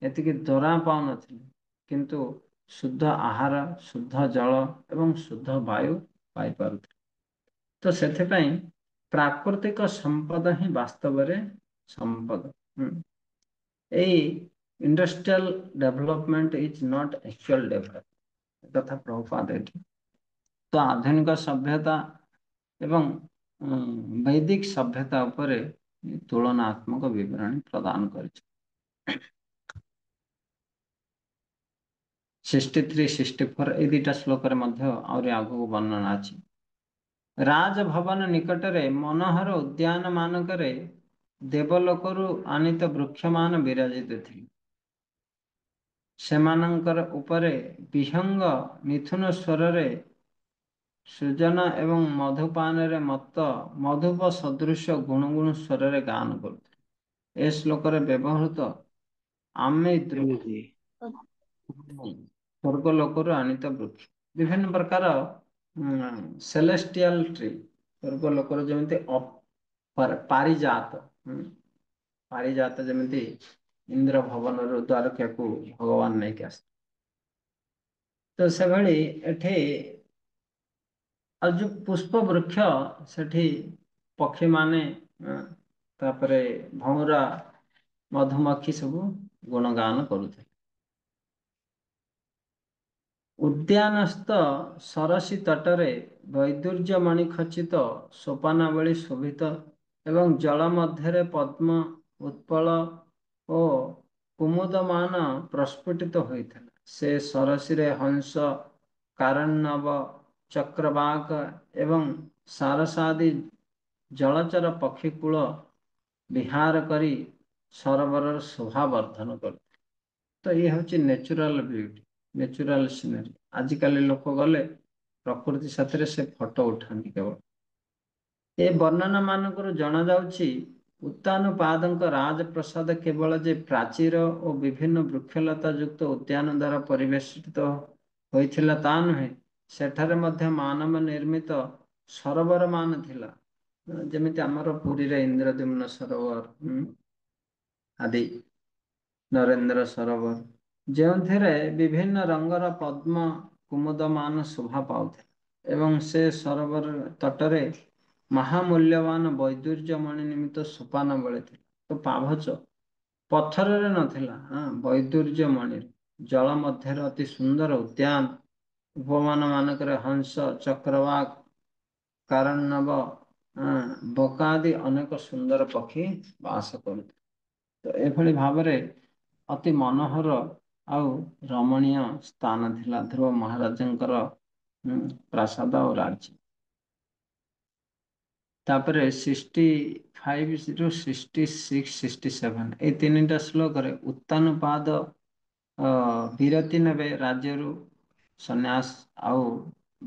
ଏତିକି ଦରମା ପାଉନଥିଲେ କିନ୍ତୁ ଶୁଦ୍ଧ ଆହାର ଶୁଦ୍ଧ ଜଳ ଏବଂ ଶୁଦ୍ଧ ବାୟୁ ପାଇପାରୁଥିଲେ। ତ ସେଥିପାଇଁ ପ୍ରାକୃତିକ ସମ୍ପଦ ହିଁ ବାସ୍ତବରେ ସମ୍ପଦ। ଏଇ industrial development is not actual development. ତଥା ପ୍ରଭୁପାଦ ଏଠି ତ ଆଧୁନିକ ସଭ୍ୟତା ଏବଂ ବୈଦିକ ସଭ୍ୟତା ଉପରେ ତୁଳନାତ୍ମକ ବିବରଣୀ ପ୍ରଦାନ କରିଛି। 63 64 ଏଇ ଦିଟା ଶ୍ଲୋକରେ ମଧ୍ୟ ଆହୁରି ଆଗକୁ ବର୍ଣ୍ଣନା ଅଛି। ରାଜଭବନ ନିକଟରେ ମନୋହର ଉଦ୍ୟାନ ମାନଙ୍କରେ ଦେବଲୋକରୁ ଆନିତ ବୃକ୍ଷମାନ ବିରାଜିତ ଥିଲେ। ସେମାନଙ୍କର ଉପରେ ବିହଙ୍ଗ ମିଥୁନ ସ୍ୱରରେ ସୃଜନ ଏବଂ ମଧୁପାନରେ ମତ୍ତ ମଧୁପ ସଦୃଶ ଗୁଣୁଗୁଣୁ ସ୍ୱରରେ ଗାନ କରୁଥିଲେ। ଏ ଶ୍ଲୋକରେ ବ୍ୟବହୃତ ଆମେ ଏମିତି ସ୍ୱର୍ଗ ଲୋକରୁ ଆଣିତ ବୃକ୍ଷ ବିଭିନ୍ନ ପ୍ରକାର ସେଲେଷ୍ଟିଆଲ ଟ୍ରି ସ୍ୱର୍ଗ ଲୋକରୁ ଯେମିତି ପାରିଜାତ ପାରିଜାତ ଯେମିତି ଇନ୍ଦ୍ର ଭବନରୁ ଦ୍ୱାରକାକୁ ଭଗବାନ ନେଇକି ଆସ ତ ସେଭଳି ଏଠି ଆଉ ଯୋଉ ପୁଷ୍ପ ବୃକ୍ଷ ସେଠି ପକ୍ଷୀମାନେ ତାପରେ ଭଉଁରା ମଧୁମକ୍ଖୀ ସବୁ ଗୁଣଗାନ କରୁଥିଲେ। ଉଦ୍ୟାନସ୍ଥ ସରସୀ ତଟରେ ବୈଦୁର୍ଯ୍ୟମଣି ଖଚିତ ସୋପାନାବଳୀ ଶୋଭିତ ଏବଂ ଜଳ ମଧ୍ୟରେ ପଦ୍ମ ଉତ୍ପଳ ଓ କୁମୁଦମାନ ପ୍ରସ୍ଫୁଟିତ ହୋଇଥିଲା। ସେ ସରସୀରେ ହଂସ କାରଣ୍ଣବ ଚକ୍ରବାକ ଏବଂ ସାରସାଦି ଜଳଚର ପକ୍ଷୀ କୂଳ ବିହାର କରି ସରୋବରର ଶୋଭା ବର୍ଦ୍ଧନ କରୁ। ତ ଇଏ ହେଉଛି ନ୍ୟାଚୁରାଲ ବିୟୁଟି ନ୍ୟାଚୁରାଲ ସିନେରୀ। ଆଜିକାଲି ଲୋକ ଗଲେ ପ୍ରକୃତି ସାଥିରେ ସେ ଫଟୋ ଉଠାନ୍ତି କେବଳ। ଏ ବର୍ଣ୍ଣନା ମାନଙ୍କରୁ ଜଣାଯାଉଛି ଉତ୍ତାନପାଦଙ୍କ ରାଜପ୍ରସାଦ କେବଳ ଯେ ପ୍ରାଚୀର ଓ ବିଭିନ୍ନ ବୃକ୍ଷଲତା ଯୁକ୍ତ ଉଦ୍ୟାନ ଦ୍ୱାରା ପରିବେଷ୍ଟିତ ହୋଇଥିଲା ତା ନୁହେଁ, ସେଠାରେ ମଧ୍ୟ ମାନବ ନିର୍ମିତ ସରୋବର ମାନ ଥିଲା। ଯେମିତି ଆମର ପୁରୀରେ ଇନ୍ଦ୍ରଦ୍ୟୁମ୍ନ ସରୋବର ଆଦି ନରେନ୍ଦ୍ର ସରୋବର ଯେଉଁଥିରେ ବିଭିନ୍ନ ରଙ୍ଗର ପଦ୍ମ କୁମୁଦମାନ ଶୋଭା ପାଉଥିଲା ଏବଂ ସେ ସରୋବର ତଟରେ ମହାମୂଲ୍ୟବାନ ବୈଦୁର୍ଯ୍ୟମଣି ନିମିତ୍ତ ସୋପାନ ବଳିଥିଲା। ତ ପାଭଛ ପଥରରେ ନଥିଲା ବୈଦୁର୍ଯ୍ୟମଣିରେ ଜଳ ମଧ୍ୟରେ ଅତି ସୁନ୍ଦର ଉଦ୍ୟାନ ଉପମାନ ମାନଙ୍କରେ ହଂସ ଚକ୍ରବାକ କାରଣବ ବକା ଆଦି ଅନେକ ସୁନ୍ଦର ପକ୍ଷୀ ବାସ କରୁଥିଲେ। ତ ଏଭଳି ଭାବରେ ଅତି ମନୋହର ଆଉ ରମଣୀୟ ସ୍ଥାନ ଥିଲା ଧ୍ରୁବ ମହାରାଜଙ୍କର ପ୍ରାସାଦ ଆଉ ରାଜ୍ୟ। ତାପରେ 65 ରୁ 66 67 ଏଇ ତିନିଟା ଶ୍ଲୋକରେ ଉତ୍ତାନପାଦ ବିରତି ନେବେ ରାଜ୍ୟରୁ ସନ୍ନ୍ୟାସ ଆଉ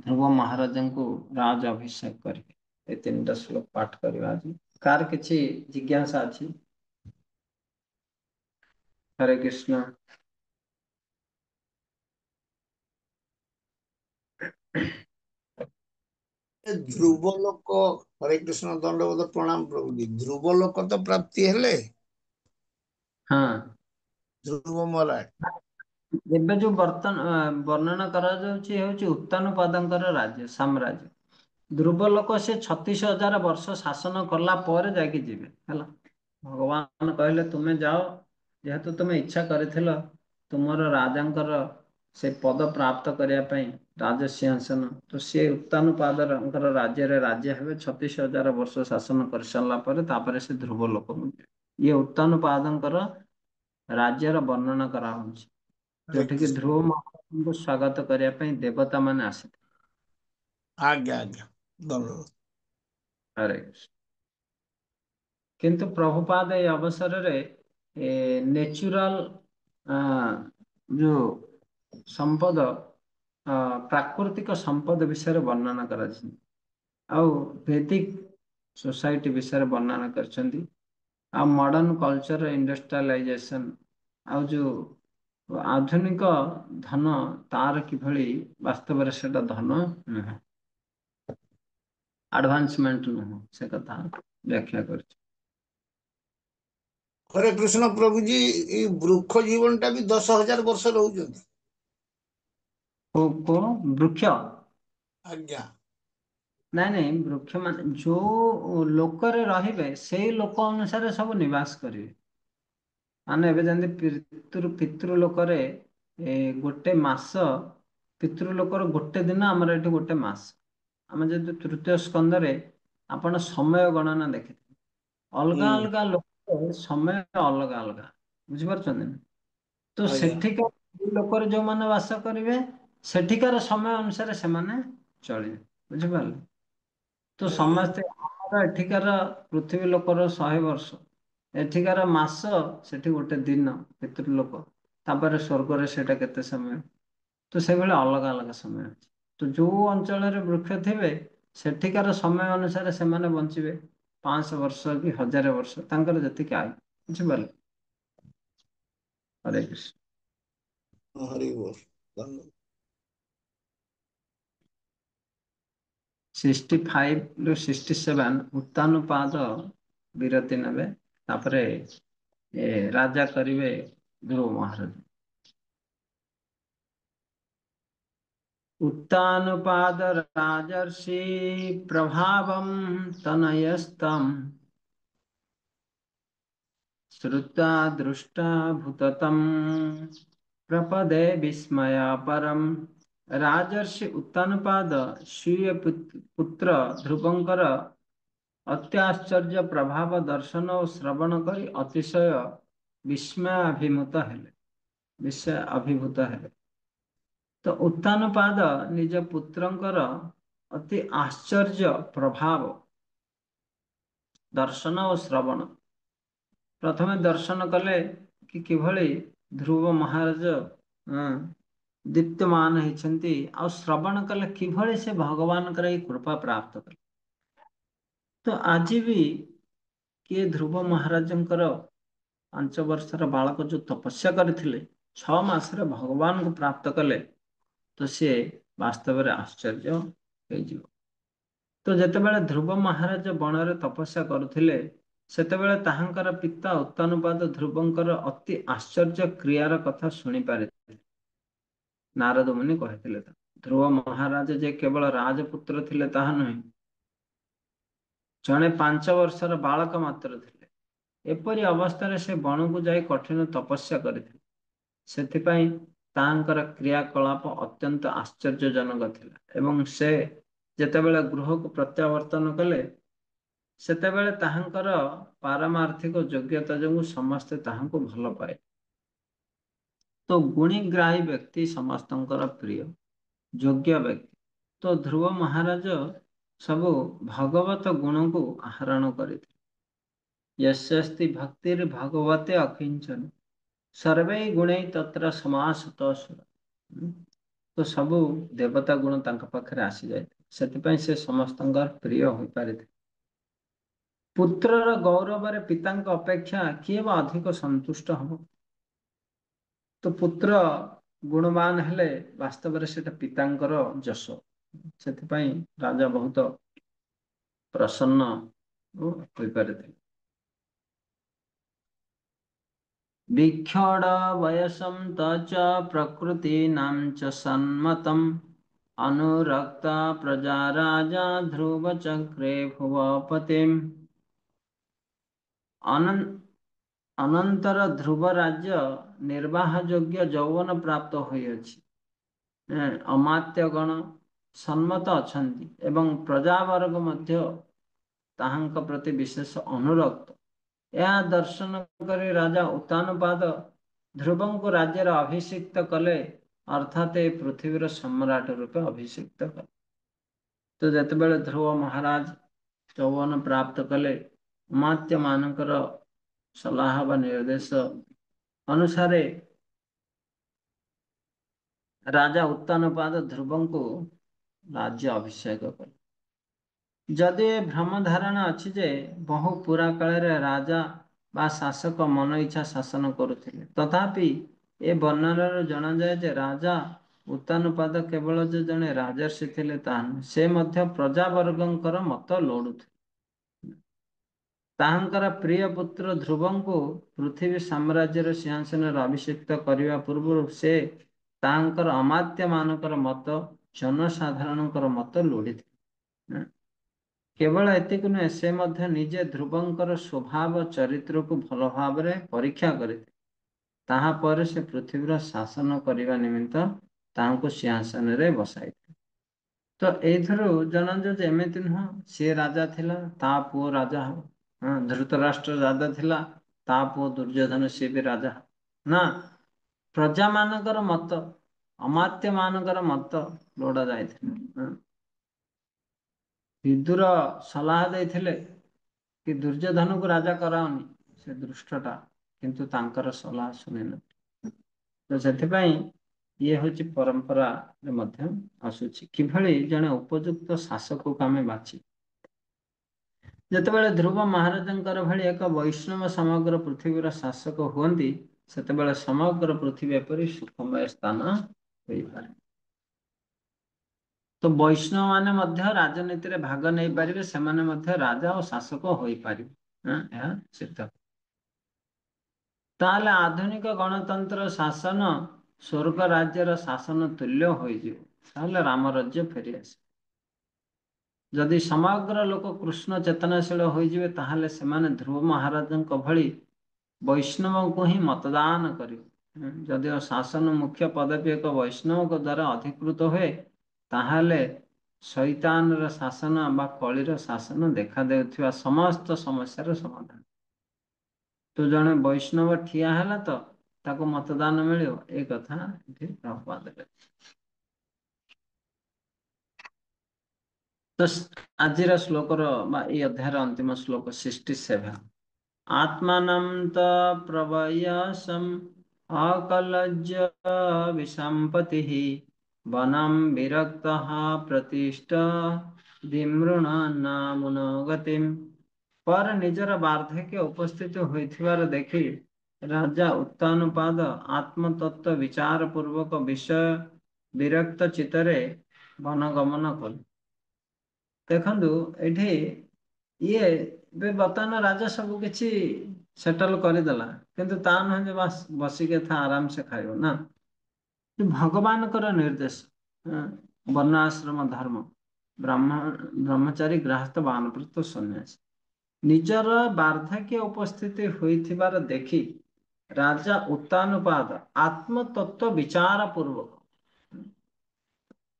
ଧ୍ରୁବ ମହାରାଜାଙ୍କୁ ରାଜ ଅଭିଷେକ କରିବେ। ଏ ତିନିଟା ଶ୍ଲୋକ ପାଠ କରିବା ଆଜି। କାହାର କିଛି ଜିଜ୍ଞାସା ଅଛି? ହରେ କୃଷ୍ଣ। ଧ୍ରୁବ ଲୋକ ହରେ କୃଷ୍ଣ ଦଣ୍ଡବତ ପ୍ରଣାମ ପ୍ରଭୁଜୀ। ଧ୍ରୁବ ଲୋକ ତ ପ୍ରାପ୍ତି ହେଲେ ହଁ। ଧ୍ରୁବ ମହାରାଜ। ଏବେ ଯୋଉ ବର୍ଣ୍ଣନା କରାଯାଉଛି ହେଉଛି ଉତ୍ତାନପାଦଙ୍କର ରାଜ୍ୟ ସାମ୍ରାଜ୍ୟ। ଧ୍ରୁବ ଲୋକ ସେ 36,000 ବର୍ଷ ଶାସନ କଲା ପରେ ଯାଇକି ଯିବେ ହେଲା। ଭଗବାନ କହିଲେ ତୁମେ ଯାଅ, ଯେହେତୁ ତୁମେ ଇଚ୍ଛା କରିଥିଲ ତୁମର ରାଜାଙ୍କର ସେ ପଦ ପ୍ରାପ୍ତ କରିବା ପାଇଁ ରାଜସିଂହାସନ ତ ସିଏ ଉତ୍ତାନପାଦଙ୍କର ରାଜ୍ୟରେ ରାଜା ହେବେ 36,000 ବର୍ଷ ଶାସନ କରିସାରିଲା ପରେ ତାପରେ ସେ ଧ୍ରୁବ ଲୋକକୁ ଯିବେ। ଇଏ ଉତ୍ତାନପାଦଙ୍କର ରାଜ୍ୟର ବର୍ଣ୍ଣନା କରାହଉଛି। ହରେ ଯୋଉଠିକି କୃଷ୍ଣ ଧ୍ରୁବ ମହାରାଜଙ୍କୁ ସ୍ଵାଗତ କରିବା ପାଇଁ ଦେବତା ମାନେ ଆସିଥିଲେ। ଆଜ୍ଞା ଆଜ୍ଞା ଦଣ୍ଡବତ। ହରେ କୃଷ୍ଣ। କିନ୍ତୁ ପ୍ରଭୁପାଦ ଏଇ ଅବସରରେ ନେଚୁରାଲ ଯୋଉ ସମ୍ପଦ ପ୍ରାକୃତିକ ସମ୍ପଦ ବିଷୟରେ ବର୍ଣ୍ଣନା କରାଯାଇଛି। ଆଉ ଭେଦିକ ସୋସାଇଟି ବିଷୟରେ ବର୍ଣ୍ଣନା କରିଛନ୍ତି। ଆଉ ମଡର୍ଣ୍ଣ କଲଚର ଇଣ୍ଡଷ୍ଟ୍ରିଆଲାଇଜେସନ ଆଉ ଯୋଉ ଆଧୁନିକ ଧନ ତାର କିଭଳି ବାସ୍ତବରେ ସେଟା ଧନ ନୁହେଁ। ଆଡଭାନ୍ସମେଣ୍ଟ ନୁହଁ ସେ କଥା ବ୍ୟାଖ୍ୟା କରିଛି। ହରେ କୃଷ୍ଣ ପ୍ରଭୁଜୀ ଏଇ ବୃକ୍ଷ ଜୀବନ ଟା ବି 10,000 ବର୍ଷ ରହୁଛନ୍ତି। ବୃକ୍ଷ ଆଜ୍ଞା। ନାଇଁ ନାଇଁ ବୃକ୍ଷ ମାନେ ଯୋଉ ଲୋକରେ ରହିବେ ସେଇ ଲୋକ ଅନୁସାରେ ସବୁ ନିବାସ କରିବେ। ମାନେ ଏବେ ଯେମିତି ପିତୃ ଲୋକରେ ଗୋଟେ ମାସ ପିତୃ ଲୋକର ଗୋଟେ ଦିନ ଆମର ଏଠି ଗୋଟେ ମାସ। ଆମେ ଯଦି ତୃତୀୟ ସ୍କନ୍ଧରେ ଆପଣ ସମୟ ଗଣନା ଦେଖିଥିବେ। ହୁଁ ଅଲଗା ଅଲଗା ଲୋକ ସମୟ ଅଲଗା ଅଲଗା ବୁଝିପାରୁଛନ୍ତି ନା? ତ ଆଜ୍ଞା ସେଠିକା ଲୋକରେ ଯୋଉମାନେ ବାସ କରିବେ ସେଠିକାର ସମୟ ଅନୁସାରେ ସେମାନେ ଚଳିବେ। ବୁଝିପାରିଲେ? ତ ଆଜ୍ଞା ସମସ୍ତେ ଆମର ଏଠିକାର ପୃଥିବୀ ଲୋକର 100 ବର୍ଷ। ଏଠିକାର ମାସ ସେଠି ଗୋଟେ ଦିନ ପିତୃ ଲୋକ। ତାପରେ ସ୍ୱର୍ଗରେ ସେଇଟା କେତେ ସମୟ। ତ ସେଇଭଳି ଅଲଗା ଅଲଗା ସମୟ ଅଛି। ତ ଯୋଉ ଅଞ୍ଚଳରେ ବୃକ୍ଷ ଥିବେ ସେଠିକାର ସମୟ ଅନୁସାରେ ସେମାନେ ବଞ୍ଚିବେ। 500 ବର୍ଷ କି 1000 ବର୍ଷ ତାଙ୍କର ଯେତିକି ଆୟୁ। ବୁଝିପାରିଲେ? ହରେ କୃଷ୍ଣ। हरि बोल। धन्यवाद। 65 ରୁ 67 ଉତ୍ତାନପାଦ ବିରତି ନେବେ। ତାପରେ ରାଜା କରିବେ ଧ୍ରୁବ ମହାରାଜ। उत्तानपाद राजर्षि प्रभावं तनयस्तम् श्रुत्वा दृष्टा भूततं प्रपदे विस्मयापरम्। राजर्षि उत्तानपाद स्वीय पुत्र ଧ୍ରୁବଙ୍କର ଅତ୍ୟାଶ୍ଚର୍ଯ୍ୟ ପ୍ରଭାବ ଦର୍ଶନ ଓ ଶ୍ରବଣ କରି ଅତିଶୟ ବିସ୍ମୟାଭିଭୂତ ହେଲେ। ତ ଉତ୍ତାନପାଦ ନିଜ ପୁତ୍ରଙ୍କର ଅତି ଆଶ୍ଚର୍ଯ୍ୟ ପ୍ରଭାବ ଦର୍ଶନ ଓ ଶ୍ରବଣ। ପ୍ରଥମେ ଦର୍ଶନ କଲେ କି କିଭଳି ଧ୍ରୁବ ମହାରାଜ ଦୀପ୍ତମାନ ହେଇଛନ୍ତି, ଆଉ ଶ୍ରବଣ କଲେ କିଭଳି ସେ ଭଗବାନଙ୍କର ଏଇ କୃପା ପ୍ରାପ୍ତ କଲେ। ତ ଆଜି ବି କିଏ ଧ୍ରୁବ ମହାରାଜଙ୍କର 5 ବର୍ଷର ବାଳକ ଯୋଉ ତପସ୍ୟା କରିଥିଲେ 6 ମାସରେ ଭଗବାନଙ୍କୁ ପ୍ରାପ୍ତ କଲେ, ତ ସିଏ ବାସ୍ତବରେ ଆଶ୍ଚର୍ଯ୍ୟ ହେଇଯିବ। ତ ଯେତେବେଳେ ଧ୍ରୁବ ମହାରାଜ ବଣରେ ତପସ୍ୟା କରୁଥିଲେ ସେତେବେଳେ ତାହାଙ୍କର ପିତା ଉତ୍ତାନପାଦ ଧ୍ରୁବଙ୍କର ଅତି ଆଶ୍ଚର୍ଯ୍ୟ କ୍ରିୟାର କଥା ଶୁଣିପାରିଥିଲେ। ନାରଦ ମୁନି କହିଥିଲେ ଧ୍ରୁବ ମହାରାଜ ଯେ କେବଳ ରାଜପୁତ୍ର ଥିଲେ ତାହା ନୁହେଁ, ଜଣେ 5 ବର୍ଷର ବାଳକ ମାତ୍ର ଥିଲେ। ଏପରି ଅବସ୍ଥାରେ ସେ ବଣକୁ ଯାଇ କଠିନ ତପସ୍ୟା କରିଥିଲେ। ସେଥିପାଇଁ ତାହାଙ୍କର କ୍ରିୟାକଳାପ ଅତ୍ୟନ୍ତ ଆଶ୍ଚର୍ଯ୍ୟଜନକ ଥିଲା। ଏବଂ ସେ ଯେତେବେଳେ ଗୃହକୁ ପ୍ରତ୍ୟାବର୍ତ୍ତନ କଲେ ସେତେବେଳେ ତାହାଙ୍କର ପାରମାର୍ଥିକ ଯୋଗ୍ୟତା ଯୋଗୁଁ ସମସ୍ତେ ତାହାଙ୍କୁ ଭଲ ପାଏ। ତ ଗୁଣୀଗ୍ରାହୀ ବ୍ୟକ୍ତି ସମସ୍ତଙ୍କର ପ୍ରିୟ ଯୋଗ୍ୟ ବ୍ୟକ୍ତି। ତ ଧ୍ରୁବ ମହାରାଜ ସବୁ ଭଗବତ ଗୁଣକୁ ଆହରଣ କରିଥିଲେ। ୟସ୍ୟାସ୍ତି ଭକ୍ତିର୍ ଭଗବତେ ଅକିଞ୍ଚନ ସର୍ବେ ଗୁଣୈ ତତ୍ର ସମାସତ ସୁର। ତ ସବୁ ଦେବତା ଗୁଣ ତାଙ୍କ ପାଖରେ ଆସିଯାଇଥାଏ। ସେଥିପାଇଁ ସେ ସମସ୍ତଙ୍କର ପ୍ରିୟ ହୋଇପାରିଥିଲେ। ପୁତ୍ରର ଗୌରବରେ ପିତାଙ୍କ ଅପେକ୍ଷା କିଏ ବା ଅଧିକ ସନ୍ତୁଷ୍ଟ ହବ? ତ ପୁତ୍ର ଗୁଣବାନ ହେଲେ ବାସ୍ତବରେ ସେଟା ପିତାଙ୍କର ଯଶ। ସେଥିପାଇଁ ରାଜା ବହୁତ ପ୍ରସନ୍ନ ହୋଇପାରିଥିଲେ। ବିକ୍ଷୋଡ଼ ବୟସଂ ତଚ ପ୍ରକୃତୀନାଂ च ସନ୍ମତम् ଅନୁରକ୍ତା ପ୍ରଜା ରାଜା ଧ୍ରୁବ ଚକ୍ରେ ଭୁବପତିମ୍। ଅନନ୍ତର ଧ୍ରୁବ ରାଜ୍ୟ ନିର୍ବାହ ଯୋଗ୍ୟ ଯୌବନ ପ୍ରାପ୍ତ ହୋଇଅଛି। ଅମାତ୍ୟ ଗଣ ସମ୍ମତ ଅଛନ୍ତି ଏବଂ ପ୍ରଜାବର୍ଗ ମଧ୍ୟ ତାହାଙ୍କ ପ୍ରତି ବିଶେଷ ଅନୁରକ୍ତ। ଏହା ଦର୍ଶନ କରି ରାଜା ଉତ୍ତାନପାଦ ଧ୍ରୁବଙ୍କୁ ରାଜ୍ୟରେ ଅଭିଷିକ୍ତ କଲେ, ଅର୍ଥାତ ଏ ପୃଥିବୀର ସମ୍ରାଟ ରୂପେ ଅଭିଷିକ୍ତ କଲେ। ତ ଯେତେବେଳେ ଧ୍ରୁବ ମହାରାଜ ଯୌବନ ପ୍ରାପ୍ତ କଲେ, ଅମାତ୍ୟ ମାନଙ୍କର ସଲାହ ବା ନିର୍ଦ୍ଦେଶ ଅନୁସାରେ ରାଜା ଉତ୍ତାନପାଦ ଧ୍ରୁବଙ୍କୁ ରାଜ୍ୟ ଅଭିଷେକ କଲେ। ଯଦି ଏ ଭ୍ରମ ଧାରଣା ଅଛି ଯେ ବହୁ ପୁରା କାଳରେ ରାଜା ବା ଶାସକ ମନ ଇଚ୍ଛା ଶାସନ କରୁଥିଲେ, ତଥାପି ଏ ବର୍ଣ୍ଣନାରୁ ଜଣାଯାଏ ଯେ ରାଜା ଉତ୍ତାନପାଦ କେବଳ ଯେ ଜଣେ ରାଜର୍ଷି ଥିଲେ ତାହା ନୁହେଁ, ସେ ମଧ୍ୟ ପ୍ରଜାବର୍ଗଙ୍କର ମତ ଲୋଡୁଥିଲେ। ତାହାଙ୍କର ପ୍ରିୟ ପୁତ୍ର ଧ୍ରୁବଙ୍କୁ ପୃଥିବୀ ସାମ୍ରାଜ୍ୟର ସିଂହାସନରେ ଅଭିଷିକ୍ତ କରିବା ପୂର୍ବରୁ ସେ ତାହାଙ୍କର ଅମାତ୍ୟ ମାନଙ୍କର ମତ, ଜନସାଧାରଣଙ୍କର ମତ ଲୋଡ଼ିଥିଲେ। କେବଳ ଏତିକି ନୁହେଁ, ସେ ମଧ୍ୟ ନିଜେ ଧ୍ରୁବଙ୍କର ସ୍ୱଭାବ ଚରିତ୍ରକୁ ଭଲ ଭାବରେ ପରୀକ୍ଷା କରିଥିଲେ। ତାହାପରେ ସେ ପୃଥିବୀର ଶାସନ କରିବା ନିମିତ୍ତ ତାହାଙ୍କୁ ସିଂହାସନରେ ବସାଇଥିଲେ। ତ ଏଇଥିରୁ ଜଣାଯାଉଛି ଯେ ଏମିତି ନୁହଁ ସିଏ ରାଜା ଥିଲା ତା ପୁଅ ରାଜା ହବ। ଧୃତରାଷ୍ଟ୍ର ରାଜା ଥିଲା ତା ପୁଅ ଦୁର୍ଯ୍ୟୋଧନ ସିଏ ବି ରାଜା ହବ। ନା, ପ୍ରଜା ମାନଙ୍କର ମତ, ଅମାତ୍ୟ ମାନଙ୍କର ମତ ଲୋଡ଼ା ଯାଇଥିଲା। ବିଦୁର ସଲାହ ଦେଇଥିଲେ କି ଦୁର୍ଯ୍ୟୋଧନକୁ ରାଜା କରାଅନି, ସେ ଦୃଷ୍ଟଟା, କିନ୍ତୁ ତାଙ୍କର ସଲାହ ଶୁଣିଲେ। ତ ସେଥିପାଇଁ ଇଏ ହଉଛି ପରମ୍ପରାରେ ମଧ୍ୟ ଆସୁଛି। କିଭଳି ଜଣେ ଉପଯୁକ୍ତ ଶାସକକୁ ଆମେ ବାଛି, ଯେତେବେଳେ ଧ୍ରୁବ ମହାରାଜଙ୍କର ଭଳି ଏକ ବୈଷ୍ଣବ ସମଗ୍ର ପୃଥିବୀର ଶାସକ ହୁଅନ୍ତି, ସେତେବେଳେ ସମଗ୍ର ପୃଥିବୀ ଏପରି ସୁଖମୟ ସ୍ଥାନ ହୋଇପାରେ। ତ ବୈଷ୍ଣବ ମାନେ ମଧ୍ୟ ରାଜନୀତିରେ ଭାଗ ନେଇପାରିବେ, ସେମାନେ ମଧ୍ୟ ରାଜା ଓ ଶାସକ ହୋଇପାରିବେ। ଏହା ସିଦ୍ଧ। ତାହେଲେ ଆଧୁନିକ ଗଣତନ୍ତ୍ର ଶାସନ ସ୍ୱର୍ଗ ରାଜ୍ୟର ଶାସନ ତୁଲ୍ୟ ହୋଇଯିବ। ତାହେଲେ ରାମ ରାଜ୍ୟ ଫେରିଆସେ। ଯଦି ସମଗ୍ର ଲୋକ କୃଷ୍ଣ ଚେତନାଶୀଳ ହୋଇଯିବେ, ତାହେଲେ ସେମାନେ ଧ୍ରୁବ ମହାରାଜଙ୍କ ଭଳି ବୈଷ୍ଣବଙ୍କୁ ହିଁ ମତଦାନ କରିବେ। ଯଦିଓ ଶାସନ ମୁଖ୍ୟ ପଦବୀ ଏକ ବୈଷ୍ଣବଙ୍କ ଦ୍ୱାରା ଅଧିକୃତ ହୁଏ, ତାହେଲେ ଶୈତାନର ଶାସନ ବା କଳିର ଶାସନ ଦେଖାଦେଉଥିବା ସମସ୍ତ ସମସ୍ୟାର ସମାଧାନ। ତ ଜଣେ ବୈଷ୍ଣବ ଠିଆ ହେଲା ତ ତାକୁ ମତଦାନ ମିଳିବ, ଏ କଥା ଏଠି ପ୍ରଭୁପାଦ କହିଲେ। ତ ଆଜିର ଶ୍ଲୋକର ବା ଏଇ ଅଧ୍ୟାୟର ଅନ୍ତିମ ଶ୍ଲୋକ 67। ଆତ୍ମାନଂ ତ ପ୍ରବୟସମ୍ ଅକଲଜ୍ଜ ବିସମ୍ପତିଃ ବନଂ ବିରକ୍ତଃ ପ୍ରତିଷ୍ଠ ବିମୃଣାନ୍ନାମୁନୋଗତିମ୍। ପରେ ନିଜର ବାର୍ଦ୍ଧକ୍ୟ ଉପସ୍ଥିତ ହୋଇଥିବାର ଦେଖି ରାଜା ଉତ୍ତାନପାଦ ଆତ୍ମତତ୍ତ୍ୱ ବିଚାର ପୂର୍ବକ ବିଷୟ ବିରକ୍ତ ଚିତ୍ତରେ ବନଗମନ କଲେ। ଦେଖନ୍ତୁ ଏଠି ଇଏ ଏବେ ବର୍ତ୍ତମାନ ରାଜା ସବୁ କିଛି ସେଟଲ କରିଦେଲା, କିନ୍ତୁ ତା ନୁହେଁ ଯେ ବାସ୍ ବସିକି ଏଥା ଆରାମସେ ଖାଇବ ନା। ଭଗବାନଙ୍କର ନିର୍ଦ୍ଦେଶ, ବର୍ଣ୍ଣ ଆଶ୍ରମ ଧର୍ମ, ବ୍ରହ୍ମଚାରୀ ଗୃହସ୍ଥ ବାନପ୍ରସ୍ଥ ସନ୍ନ୍ୟାସୀ। ନିଜର ବାର୍ଦ୍ଧକ୍ୟ ଉପସ୍ଥିତି ହୋଇଥିବାର ଦେଖି ରାଜା ଉତ୍ତାନପାଦ ଆତ୍ମତତ୍ତ୍ୱ ବିଚାର ପୂର୍ବକ,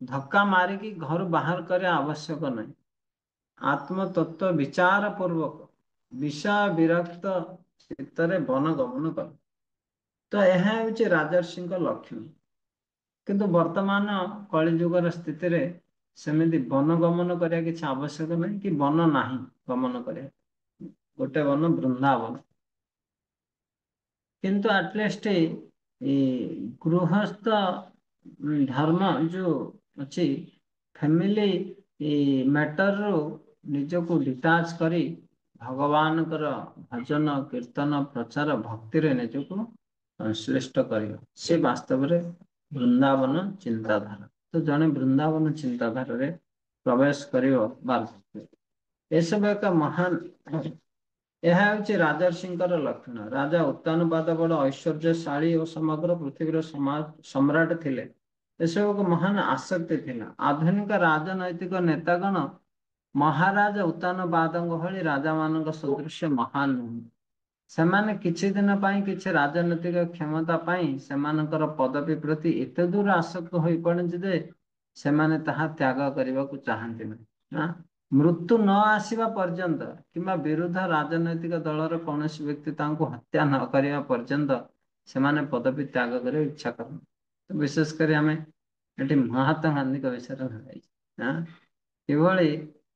ଧକ୍କା ମାରିକି ଘରୁ ବାହାର କରିବା ଆବଶ୍ୟକ ନାହିଁ, ଆତ୍ମତତ୍ତ୍ୱ ବିଚାର ପୂର୍ବକ ବିଷୟ ବିରକ୍ତ ଚିତ୍ତରେ ବନ ଗମନ କଲେ। ତ ଏହା ହେଉଛି ରାଜର୍ଷିଙ୍କ ଲକ୍ଷଣ। କିନ୍ତୁ ବର୍ତ୍ତମାନ କଳି ଯୁଗର ସ୍ଥିତିରେ ସେମିତି ବନ ଗମନ କରିବା କିଛି ଆବଶ୍ୟକ ନାହିଁ, କି ବନ ନାହିଁ ଗମନ କରିବା। ଗୋଟେ ବନ ବୃନ୍ଦାବନ। କିନ୍ତୁ ଆଟଲିଷ୍ଟ ଗୃହସ୍ଥ ଧର୍ମ ଯୋଉ ଅଛି, ଫ୍ୟାମିଲି ମ୍ୟାଟରରୁ ନିଜକୁ ଡିଟାଚ୍ କରି ଭଗବାନଙ୍କର ଭଜନ କୀର୍ତ୍ତନ ପ୍ରଚାର ଭକ୍ତିରେ ନିଜକୁ ସଂଶ୍ଳିଷ୍ଟ କରିବ, ସେ ବାସ୍ତବରେ ବୃନ୍ଦାବନ ଚିନ୍ତାଧାରା। ତ ଜଣେ ବୃନ୍ଦାବନ ଚିନ୍ତାଧାରାରେ ପ୍ରବେଶ କରିବ ବାର୍ଦ୍ଧକ୍ୟ, ଏସବୁ ଏକ ମହାନ, ଏହା ହେଉଛି ରାଜର୍ଷିଙ୍କର ଲକ୍ଷଣ। ରାଜା ଉତ୍ତାନପାଦ ବଡ଼ ଐଶ୍ୱର୍ଯ୍ୟଶାଳୀ ଓ ସମଗ୍ର ପୃଥିବୀର ସମ୍ରାଟ ଥିଲେ। ଏସବୁକୁ ମହାନ ଆସକ୍ତି ଥିଲା। ଆଧୁନିକ ରାଜନୈତିକ ନେତାଗଣ ମହାରାଜ ଉତ୍ତାନପାଦଙ୍କ ଭଳି ରାଜାମାନଙ୍କ ସଦୃଶ୍ୟ ମହାନ ନୁହନ୍ତି। ସେମାନେ କିଛି ଦିନ ପାଇଁ କିଛି ରାଜନୈତିକ କ୍ଷମତା ପାଇଁ ସେମାନଙ୍କର ପଦବୀ ପ୍ରତି ଏତେ ଦୂର ଆସକ୍ତ ହୋଇପଡ଼ନ୍ତି ଯେ ସେମାନେ ତାହା ତ୍ୟାଗ କରିବାକୁ ଚାହାନ୍ତି ନାହିଁ। ମୃତ୍ୟୁ ନ ଆସିବା ପର୍ଯ୍ୟନ୍ତ କିମ୍ବା ବିରୁଦ୍ଧ ରାଜନୈତିକ ଦଳର କୌଣସି ବ୍ୟକ୍ତି ତାଙ୍କୁ ହତ୍ୟା ନ କରିବା ପର୍ଯ୍ୟନ୍ତ ସେମାନେ ପଦବୀ ତ୍ୟାଗ କରିବାକୁ ଇଚ୍ଛା କରନ୍ତି। ବିଶେଷ କରି ଆମେ ଏଠି ମହାତ୍ମା ଗାନ୍ଧୀଙ୍କ ବିଷୟରେ ଭାଇଛି, କିଭଳି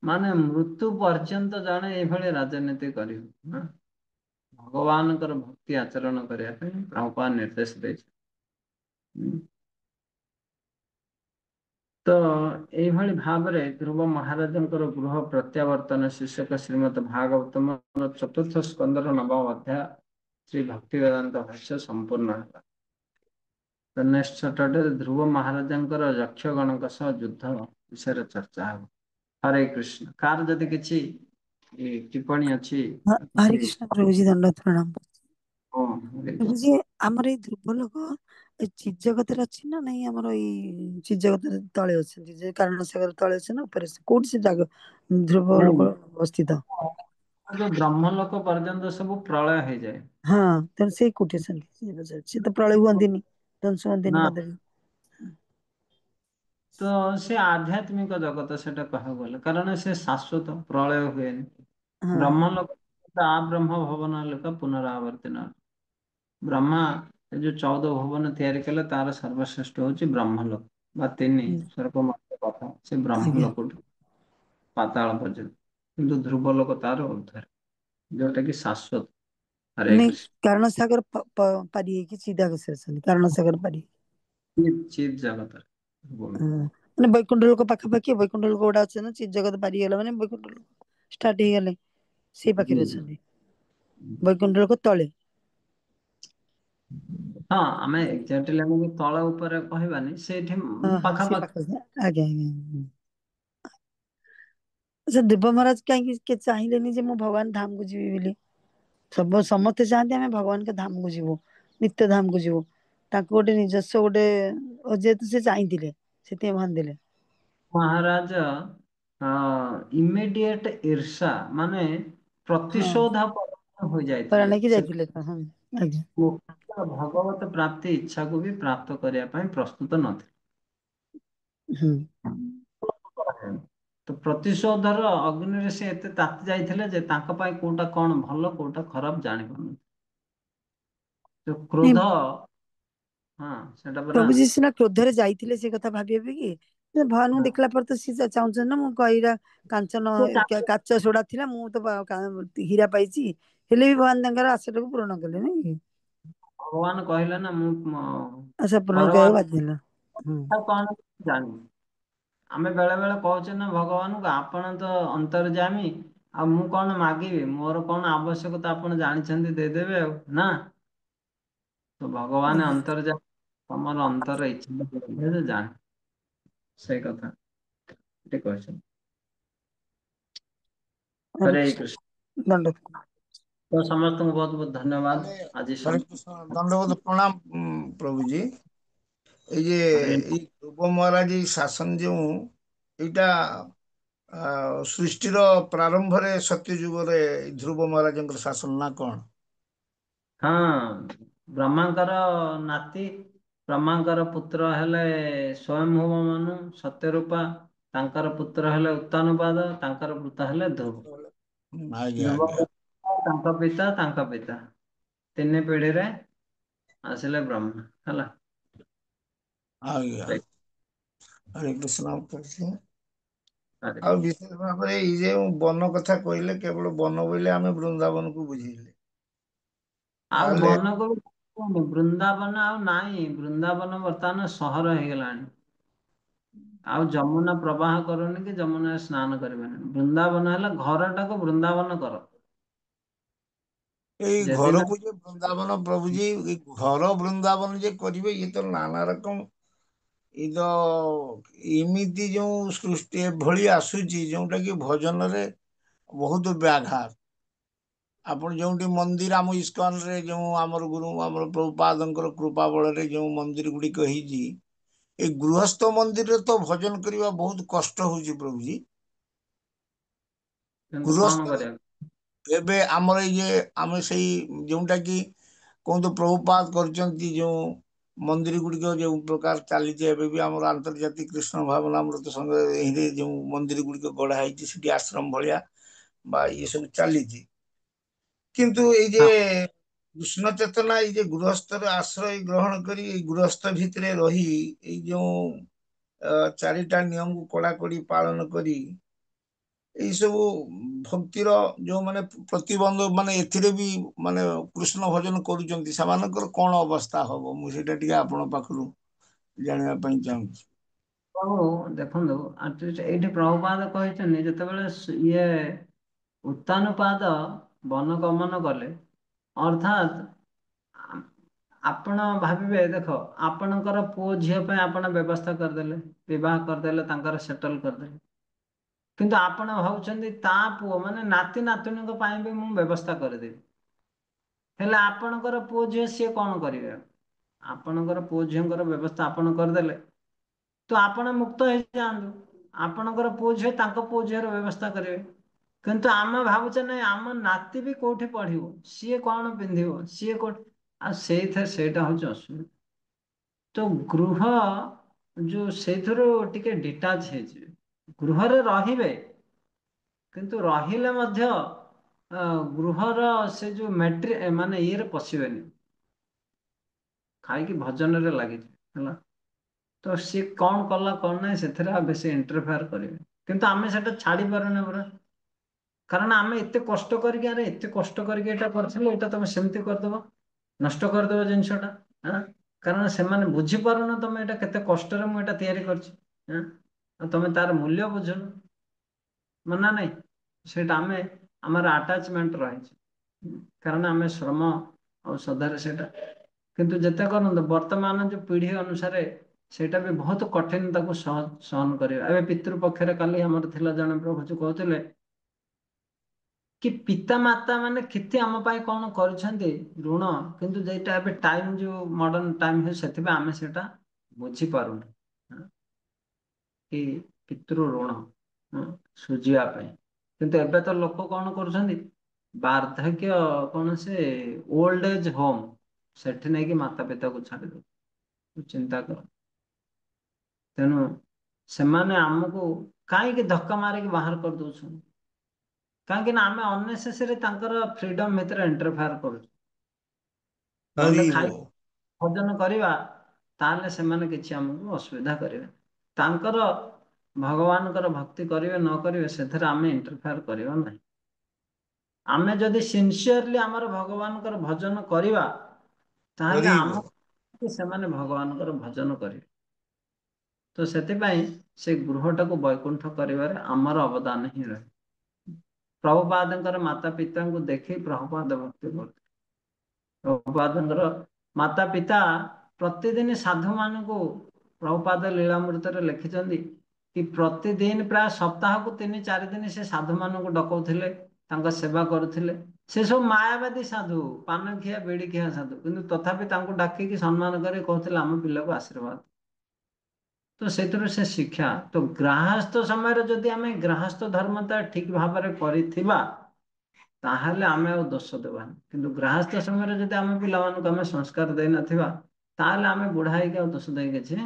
ମାନେ ମୃତ୍ୟୁ ପର୍ଯ୍ୟନ୍ତ ଜଣେ ଏଇଭଳି ରାଜନୀତି କରିବ। ଭଗବାନଙ୍କର ଭକ୍ତି ଆଚରଣ କରିବା ପାଇଁ ପ୍ରଭୁପାଦ ନିର୍ଦ୍ଦେଶ ଦେଇଛନ୍ତି। ତ ଏଇଭଳି ଭାବରେ ଧ୍ରୁବ ମହାରାଜଙ୍କର ଗୃହ ପ୍ରତ୍ୟାବର୍ତ୍ତନ ଶୀର୍ଷକ ଶ୍ରୀମଦ୍ ଭାଗବତମର ଚତୁର୍ଥ ସ୍କନ୍ଧର ନବମ ଅଧ୍ୟାୟ ଶ୍ରୀ ଭକ୍ତିବେଦାନ୍ତ ଭାଷ୍ୟ ସମ୍ପୂର୍ଣ୍ଣ ହେଲା। ତ ନେକ୍ସଟ ସଟରଡେ ଧ୍ରୁବ ମହାରାଜଙ୍କର ଯକ୍ଷଗଣଙ୍କ ସହ ଯୁଦ୍ଧ ବିଷୟରେ ଚର୍ଚ୍ଚା ହେବ। ହରେ କୃଷ୍ଣ। କାହାର ଯଦି କିଛି ଟିପ୍ପଣୀ ଅଛି, ହରେ କିଛି କୃଷ୍ଣ ପ୍ରଭୁଜୀ, ଦଣ୍ଡବତ ପ୍ରଣାମ। ହରେ କୃଷ୍ଣ। ପ୍ରଭୁଜୀ, ଆମର ଏଇ ଧ୍ରୁବ ଲୋକ ଏ ଚିତ ଜଗତରେ ଅଛି ନା ନାଇଁ? ଆମର ଏଇ ଚିତ ଜଗତରେ ତଳେ ଅଛନ୍ତି, ଯେ କାରଣ ସାଗର ତଳେ ଅଛି ନା ଉପରେ ଅଛି? କୋଉଠି ସେ ଜାଗା ଧ୍ରୁବ ଲୋକ ଅବସ୍ଥିତ? ଯୋଉ ବ୍ରହ୍ମଲୋକ ପର୍ଯ୍ୟନ୍ତ ସବୁ ପ୍ରଳୟ ହେଇଯାଏ। ହଁ, ତେଣୁ ସେଇ କୋଉଠି ଅଛନ୍ତି? ସେ ତ ପ୍ରଳୟ ହୁଅନ୍ତିନି, ଧ୍ୱଂସ ନା, ହୁଅନ୍ତିନି କଦାପି। ତ ସେ ଆଧ୍ୟାତ୍ମିକ ଜଗତ ସେଟା କହିବାକୁ ଗଲେ, କାରଣ ସେ ଶାଶ୍ୱତ, ପ୍ରଳୟ ହୁଏନି। ହଁ ବ୍ରହ୍ମଲୋକ ଆ ବ୍ରହ୍ମ ଭବନ ଲୋକ ପୁନରାବର୍ତ୍ତି ନ। ବ୍ରହ୍ମା ଏ ଯୋଉ 14 ଭୁବନ ତିଆରି କଲେ, ତାର ସର୍ବଶ୍ରେଷ୍ଠ ହଉଛି ବ୍ରହ୍ମଲୋକ ବା ତିନି ସ୍ୱର୍ଗ ମଧ୍ୟ କଥା ସେ ବ୍ରହ୍ମ ଆଜ୍ଞା। ଲୋକଠୁ ପାତାଳ ପର୍ଯ୍ୟନ୍ତ, କିନ୍ତୁ ଧ୍ରୁବ ଲୋକ ତାର ଉର୍ଦ୍ଧ୍ୱରେ, ଯୋଉଟା କି ଶାଶ୍ୱତ। हरे नहीं, कृष्ण। କାରଣ ସାଗର ପାରି ହେଇକି ଚିଦା ଘୋଷରେ ଅଛନ୍ତି, କାରଣ ସାଗର ପାରି। ଚିତ୍ ଚିତ୍ ଜଗତ ଭୂମି। ମାନେ ବୈକୁଣ୍ଠ ଲୋକ ପାଖାପାଖି, ବୈକୁଣ୍ଠ ଲୋକ ଗୁଡା ଅଛନ୍ତି ନା, ଚିତ୍ ଜଗତ ପାରି ହେଇଗଲା ମାନେ ବୈକୁଣ୍ଠ ଲୋକ ଷ୍ଟାର୍ଟ ହେଇଗଲେ, ସେଇ ପାଖରେ जी ଅଛନ୍ତି। ବୈକୁଣ୍ଠ ଲୋକ ତଳେ। ହଁ, ଆମେ ଏକ୍ଜାକ୍ଟଲି ଆମକୁ ତଳ ଉପରେ କହିବାନି, ସେଇଠି ହଁ ହଁ, ସେଇ ପାଖାପାଖି। ପାଖରେ। ଆଜ୍ଞା ଆଜ୍ଞା। ଆଚ୍ଛା, ଦେବ ମହାରାଜ କାହିଁକି ଚାହିଁଲେନି ଯେ ମୁଁ ଭଗବାନ ଧାମକୁ ଯିବି ବୋଲି? ସମସ୍ତେ ଚାହାନ୍ତି ଆମେ ଭଗବାନଙ୍କ ଧାମକୁ ଯିବୁ, ନିତ୍ୟ ଧାମକୁ ଯିବୁ। ତାଙ୍କୁ ଗୋଟେ ନିଜସ୍ୱ ଗୋଟେ, ଯେହେତୁ ସେ ଚାହିଁଥିଲେ ସେଥିପାଇଁ ଭାନ ଦେଲେ। ମହାରାଜ ଇମିଡିଏଟ ଈର୍ଷା ମାନେ ହଁ, ପ୍ରତିଶୋଧ ପରା ହୋଇଯାଇଥିଲେ ନେଇକି ସେ। ଯାଇଥିଲେ ତ। ହଁ ଆଜ୍ଞା। ମୁଖ୍ୟ ଭଗବତ ପ୍ରାପ୍ତି ଇଚ୍ଛାକୁ ବି ପ୍ରାପ୍ତ କରିବା ପାଇଁ ପ୍ରସ୍ତୁତ ନଥିଲେ। ହୁଁ। ତ ପ୍ରତିଶୋଧର ଅଗ୍ନିରେ ସେ ଏତେ ତାତି ଯାଇଥିଲେ ଯେ ତାଙ୍କ ପାଇଁ କୋଉଟା କଣ ଭଲ କୋଉଟା ଖରାପ ଜାଣିପାରୁନଥିଲେ। ତ ନାଇଁ, କ୍ରୋଧ, ହଁ ସେଟା ପରା। ପ୍ରଭୁଜୀ ସିନା କ୍ରୋଧରେ ଯାଇଥିଲେ ସେ କଥା ଭାବିବେ କି? ଭଗବାନଙ୍କୁ ହଁ, ଦେଖିଲା ପରେ ତ ସିଏ ଚାହୁଁଛନ୍ତି ନା ମୁଁ କଇରା କାଞ୍ଚନ ସେ ତାକୁ କାଚ ସୋଡା ଥିଲା, ମୁଁ ତ ହୀରା ପାଇଛି। ହେଲେ ବି ଭଗବାନ ତାଙ୍କର ଆଶାଟାକୁ ପୂରଣ କଲେ ନାଇଁ କି? ଭଗବାନ କହିଲେ ନା ମୁଁ ଆଶା ପୂରଣ କରିବାକୁ ପରମାତ୍ମା ବାଧ୍ୟ ହେଲା। ହୁଁ। କଣ ଜାଣିନି। ଆମେ ବେଳେ ବେଳେ କହୁଛେ ନା ଭଗବାନଙ୍କୁ ଆପଣ ତ ଅନ୍ତର୍ଯ୍ୟାମୀ, ଆଉ ମୁଁ କଣ ମାଗିବି, ମୋର କଣ ଆବଶ୍ୟକତା ଆପଣ ଜାଣିଛନ୍ତି ଦେଇଦେବେ ଆଉ ନା। ତ ଭଗବାନ ଆଜ୍ଞା। ଅନ୍ତର୍ଯ୍ୟାମୀ, ତମର ଅନ୍ତର ଇଚ୍ଛା ଜାଣେ, ସେଇ କଥା ଟିକେ କହିଛନ୍ତି। ହରେ କୃଷ୍ଣ। ଦଣ୍ଡ। ତ ସମସ୍ତଙ୍କୁ ବହୁତ ବହୁତ ଧନ୍ୟବାଦ ହରେ ଆଜି ହରେ କୃଷ୍ଣ, ଦଣ୍ଡବତ ପ୍ରଣାମ ପ୍ରଭୁଜୀ। ଏଇ ଯେ ହରେ ଏଇ ଧ୍ରୁବ ମହାରାଜ ଏଇ ଶାସନ ଯେଉଁ, ଏଇଟା ସୃଷ୍ଟିର ପ୍ରାରମ୍ଭରେ ସତ୍ୟ ଯୁଗରେ ଧ୍ରୁବ ମହାରାଜଙ୍କର ଶାସନ ନା କଣ? ହଁ, ବ୍ରହ୍ମାଙ୍କର ନାତି, ବ୍ରହ୍ମାଙ୍କର ପୁତ୍ର ହେଲେ ସ୍ଵୟଂଭୁବ ମନୁ ସତ୍ୟ ରୂପା। ତାଙ୍କର ପୁତ୍ର ହେଲେ ଉତ୍ତାନପାଦ, ତାଙ୍କର ପିତା ହେଲେ ଧ୍ରୁବ। ଆଜ୍ଞା ଆଜ୍ଞା। ଧ୍ରୁବ ତାଙ୍କ ପିତା ତିନି ପିଢିରେ ଆସିଲେ ବ୍ରହ୍ମା ହେଲା। ଆଜ୍ଞା। ସେ- ହରେ କୃଷ୍ଣ ହରେ ଆଉ ବିଶେଷ ଭାବରେ ଏଇ ଯେଉଁ ବନ କଥା କହିଲେ, କେବଳ ବନ ବୋଇଲେ ଆମେ ବୃନ୍ଦାବନକୁ ବୁଝେଇଲେ। ଆଉ ତାହେଲେ ବନକୁ ବୃନ୍ଦାବନ ଆଉ ନାହିଁ, ବୃନ୍ଦାବନ ବର୍ତ୍ତମାନ ସହର ହେଇଗଲାଣି। ଆଉ ଯମୁନା ପ୍ରବାହ କରୁନି କି ଯମୁନାରେ ସ୍ନାନ କରିବେନି। ବୃନ୍ଦାବନ ହେଲା ଘରଟାକୁ ବୃନ୍ଦାବନ କର। ଏଇ ଯେଦିନ ଘରକୁ ଯେ ବୃନ୍ଦାବନ ପ୍ରଭୁଜୀ, ଏଇ ଘର ବୃନ୍ଦାବନ ଯେ କରିବେ, ଇଏ ତ ନାନା ରକମ, ଏଇ ତ ଏମିତି ଯୋଉ ସୃଷ୍ଟି ଏଭଳି ଆସୁଛି ଯୋଉଟା କି ଭଜନରେ ବହୁତ ବ୍ୟାଘାତ। ଆପଣ ଯୋଉଠି ମନ୍ଦିର, ଆମ ଇସ୍କନରେ ଯେଉଁ ଆମର ଗୁରୁ ଆମର ପ୍ରଭୁପାଦଙ୍କର କୃପା ବଳରେ ଯେଉଁ ମନ୍ଦିର ଗୁଡ଼ିକ ହେଇଛି, ଏଇ ଗୃହସ୍ଥ ମନ୍ଦିରରେ ତ ଭଜନ କରିବା ବହୁତ କଷ୍ଟ ହଉଛି ପ୍ରଭୁଜୀ। କିନ୍ତୁ କଣ ଗୃହସ୍ଥରେ କରିବା? ଏବେ ଆମର ଏଇ ଯେ ଆମେ ସେଇ ଯୋଉଟା କି କୁହନ୍ତୁ ପ୍ରଭୁପାଦ କରିଛନ୍ତି ଯେଉଁ ମନ୍ଦିର ଗୁଡ଼ିକ ଯେଉଁ ପ୍ରକାର ଚାଲିଛି, ଏବେ ବି ଆମର ଆନ୍ତର୍ଜାତିକ କୃଷ୍ଣ ଭାବନାମୃତ ସଂଘରେ ଯେଉଁ ମନ୍ଦିର ଗୁଡ଼ିକ ଗଢ଼ା ହେଇଛି, ସେଠି ଆଶ୍ରମ ଭଳିଆ ବା ଇଏ ସବୁ ଚାଲିଛି। କିନ୍ତୁ ଏଇ ଯେ ହଁ, କୃଷ୍ଣ ଚେତନା, ଏଇ ଯେ ଗୃହସ୍ଥର ଆଶ୍ରୟ ଗ୍ରହଣ କରି ଏଇ ଗୃହସ୍ଥ ଭିତରେ ରହି ଏଇ ଯେଉଁ ଚାରିଟା ନିୟମକୁ କଡ଼ାକଡ଼ି ପାଳନ କରି ଏଇ ସବୁ ଭକ୍ତିର ଯୋଉମାନେ ପ୍ରତିବନ୍ଧ, ମାନେ ଏଥିରେ ବି ମାନେ କୃଷ୍ଣ ଭଜନ କରୁଛନ୍ତି, ସେମାନଙ୍କର କଣ ଅବସ୍ଥା ହବ, ମୁଁ ସେଇଟା ଟିକେ ଆପଣଙ୍କ ପାଖରୁ ଜାଣିବା ପାଇଁ ଚାହୁଁଛି। ପ୍ରଭୁ ଦେଖନ୍ତୁ, ଏଇଠି ପ୍ରଭୁପାଦ କହିଛନ୍ତି ଯେତେବେଳେ ଇଏ ଉତ୍ତାନପାଦ ବନ ଗମନ କଲେ, ଅର୍ଥାତ୍ ଆପଣ ଭାବିବେ, ଦେଖ ଆପଣଙ୍କର ପୁଅ ଝିଅ ପାଇଁ ଆପଣ ବ୍ୟବସ୍ଥା କରିଦେଲେ, ବିବାହ କରିଦେଲେ, ତାଙ୍କର ସେଟଲ କରିଦେଲେ। କିନ୍ତୁ ଆପଣ ଭାବୁଛନ୍ତି ତା ପୁଅ ମାନେ ନାତି ନାତୁଣୀଙ୍କ ପାଇଁ ବି ମୁଁ ବ୍ୟବସ୍ଥା କରିଦେବି। ହେଲେ ଆପଣଙ୍କର ପୁଅ ଝିଅ ସିଏ କଣ କରିବେ? ଆପଣଙ୍କର ପୁଅ ଝିଅଙ୍କର ବ୍ୟବସ୍ଥା ଆପଣ କରିଦେଲେ, ତ ଆପଣ ମୁକ୍ତ ହେଇଯାଆନ୍ତୁ। ଆପଣଙ୍କର ପୁଅ ଝିଅ ତାଙ୍କ ପୁଅ ଝିଅର ବ୍ୟବସ୍ଥା କରିବେ। କିନ୍ତୁ ଆମେ ଭାବୁଛେ ନାଇଁ, ଆମ ନାତି ବି କୋଉଠି ପଢିବ, ସିଏ କଣ ପିନ୍ଧିବ, ସିଏ କୋଉଠି, ଆଉ ସେଇଟା ହଉଛି ଅସୁବିଧା। ତ ଗୃହ ଯୋଉ ସେଇଥିରୁ ଟିକେ ଡିଟାଚ ହେଇଯିବେ। ଗୃହରେ ରହିବେ, କିନ୍ତୁ ରହିଲେ ମଧ୍ୟ ଗୃହର ସେ ଯୋଉ ମାନେ ଇଏରେ ପଶିବେନି। ଖାଇକି ଭଜନରେ ଲାଗିଯିବେ ହେଲା। ତ ସିଏ କଣ କଲା କଣ ନାହିଁ ସେଥିରେ ଆଉ ବେଶୀ ଇଣ୍ଟରଫାୟାର କରିବେ। କିନ୍ତୁ ଆମେ ସେଟା ଛାଡି ପାରୁନେ ପରା। କାରଣ ଆମେ ଏତେ କଷ୍ଟ କରିକି ଆରେ ଏତେ କଷ୍ଟ କରିକି ଏଇଟା କରିଥିଲେ ଏଇଟା ତମେ ସେମିତି କରିଦବ, ନଷ୍ଟ କରିଦବ ଜିନିଷଟା। ହଁ, କାରଣ ସେମାନେ ବୁଝିପାରୁନ ତମେ ଏଇଟା କେତେ କଷ୍ଟରେ ମୁଁ ଏଇଟା ତିଆରି କରିଛି। ହଁ, ଆଉ ତମେ ତାର ମୂଲ୍ୟ ବୁଝୁନ, ନା ନାଇଁ? ସେଇଟା ଆମର ଆଟାଚମେଣ୍ଟ ରହିଛି, କାରଣ ଆମେ ଶ୍ରମ ଔଷଧରେ ସେଇଟା। କିନ୍ତୁ ଯେତେ କରନ୍ତୁ ବର୍ତ୍ତମାନ ଯୋଉ ପିଢି ଅନୁସାରେ ସେଇଟା ବି ବହୁତ କଠିନ ତାକୁ ସହନ କରିବା। ଏବେ ପିତୃ ପକ୍ଷରେ କାଲି ଆମର ଥିଲା ଜଣେ ପ୍ରଭୁଜୀ କହୁଥିଲେ କି ପିତା ମାତା ମାନେ କେତେ ଆମ ପାଇଁ କଣ କରିଛନ୍ତି ଋଣ, କିନ୍ତୁ ଯେଟା ଏବେ ଟାଇମ ଯୋଉ ମଡର୍ଣ୍ଣ ଟାଇମ ହଉଛି ସେଥିପାଇଁ ଆମେ ସେଟା ବୁଝିପାରୁନୁ। ହଁ, କି ପିତୃ ଋଣ ସୁଝିବା ପାଇଁ। କିନ୍ତୁ ଏବେ ତ ଲୋକ କଣ କରୁଛନ୍ତି, ବାର୍ଦ୍ଧକ୍ୟ କଣ ସେ ଓଲ୍ଡ ଏଜ ହୋମ ସେଠି ନେଇକି ମାତା ପିତାକୁ ଛାଡିଦଉ। ଚିନ୍ତା କର। ତେଣୁ ସେମାନେ ଆମକୁ କାହିଁକି ଧକ୍କା ମାରିକି ବାହାର କରିଦଉଛନ୍ତି? କାହିଁକି ନା ଆମେ ଅନନେସେସରୀ ତାଙ୍କର ଫ୍ରିଡମ ଭିତରେ ଏଣ୍ଟରଫାୟାର କରୁଛୁ। ହରି ଗଣ୍ଡେ ଖାଇ ବୋଲ। ଭୋଜନ କରିବା, ତାହେଲେ ସେମାନେ କିଛି ଆମକୁ ଅସୁବିଧା କରିବେ। ତାଙ୍କର ଭଗବାନଙ୍କର ଭକ୍ତି କରିବେ ନ କରିବେ ସେଥିରେ ଆମେ ଇଣ୍ଟରଫାୟାର କରିବା ନାହିଁ। ଆମେ ଯଦି ସିନସିୟରଲି ଆମର ଭଗବାନଙ୍କର ଭଜନ କରିବା, ତାହେଲେ ହରି ବୋଲ। ଆମ ସେମାନେ ଭଗବାନଙ୍କର ଭଜନ କରିବେ। ତ ସେଥିପାଇଁ ସେ ଗୃହଟାକୁ ବୈକୁଣ୍ଠ କରିବାରେ ଆମର ଅବଦାନ ହିଁ ରହେ। ପ୍ରଭୁପାଦଙ୍କର ମାତା ପିତାଙ୍କୁ ଦେଖି ପ୍ରଭୁପାଦ ଭକ୍ତି କରୁଥିଲେ। ପ୍ରଭୁପାଦଙ୍କର ମାତା ପିତା ପ୍ରତିଦିନ ସାଧୁ ମାନଙ୍କୁ ପ୍ରଭୁପାଦ ଲୀଳାମୃତରେ ଲେଖିଛନ୍ତି କି ପ୍ରତିଦିନ ପ୍ରାୟ ସପ୍ତାହକୁ 3-4 ଦିନ ସେ ସାଧୁ ମାନଙ୍କୁ ଡକଉଥିଲେ, ତାଙ୍କ ସେବା କରୁଥିଲେ। ସେ ସବୁ ମାୟାବାଦୀ ସାଧୁ, ପାନ ଖିଆ ବିଡି ଖିଆ ସାଧୁ, କିନ୍ତୁ ତଥାପି ତାଙ୍କୁ ଡାକିକି ସମ୍ମାନ କରି କହୁଥିଲେ ଆମ ପିଲାକୁ ଆଶୀର୍ବାଦ। ତ ସେଥିରୁ ସେ ଶିକ୍ଷା। ତ ଗ୍ରାହସ୍ଥ ସମୟରେ ଯଦି ଆମେ ଗ୍ରାହସ୍ଥ ଧର୍ମତା ଠିକ ଭାବରେ କରିଥିବା, ତାହେଲେ ଆମେ ଆଉ ଦୋଷ ଦେବାନି। କିନ୍ତୁ ଗ୍ରାହସ୍ଥ ସମୟରେ ଯଦି ଆମ ପିଲାମାନଙ୍କୁ ଆମେ ସଂସ୍କାର ଦେଇନଥିବା, ତାହେଲେ ଆମେ ବୁଢା ହେଇକି ଆଉ ଦୋଷ ଦେଇ କିଛି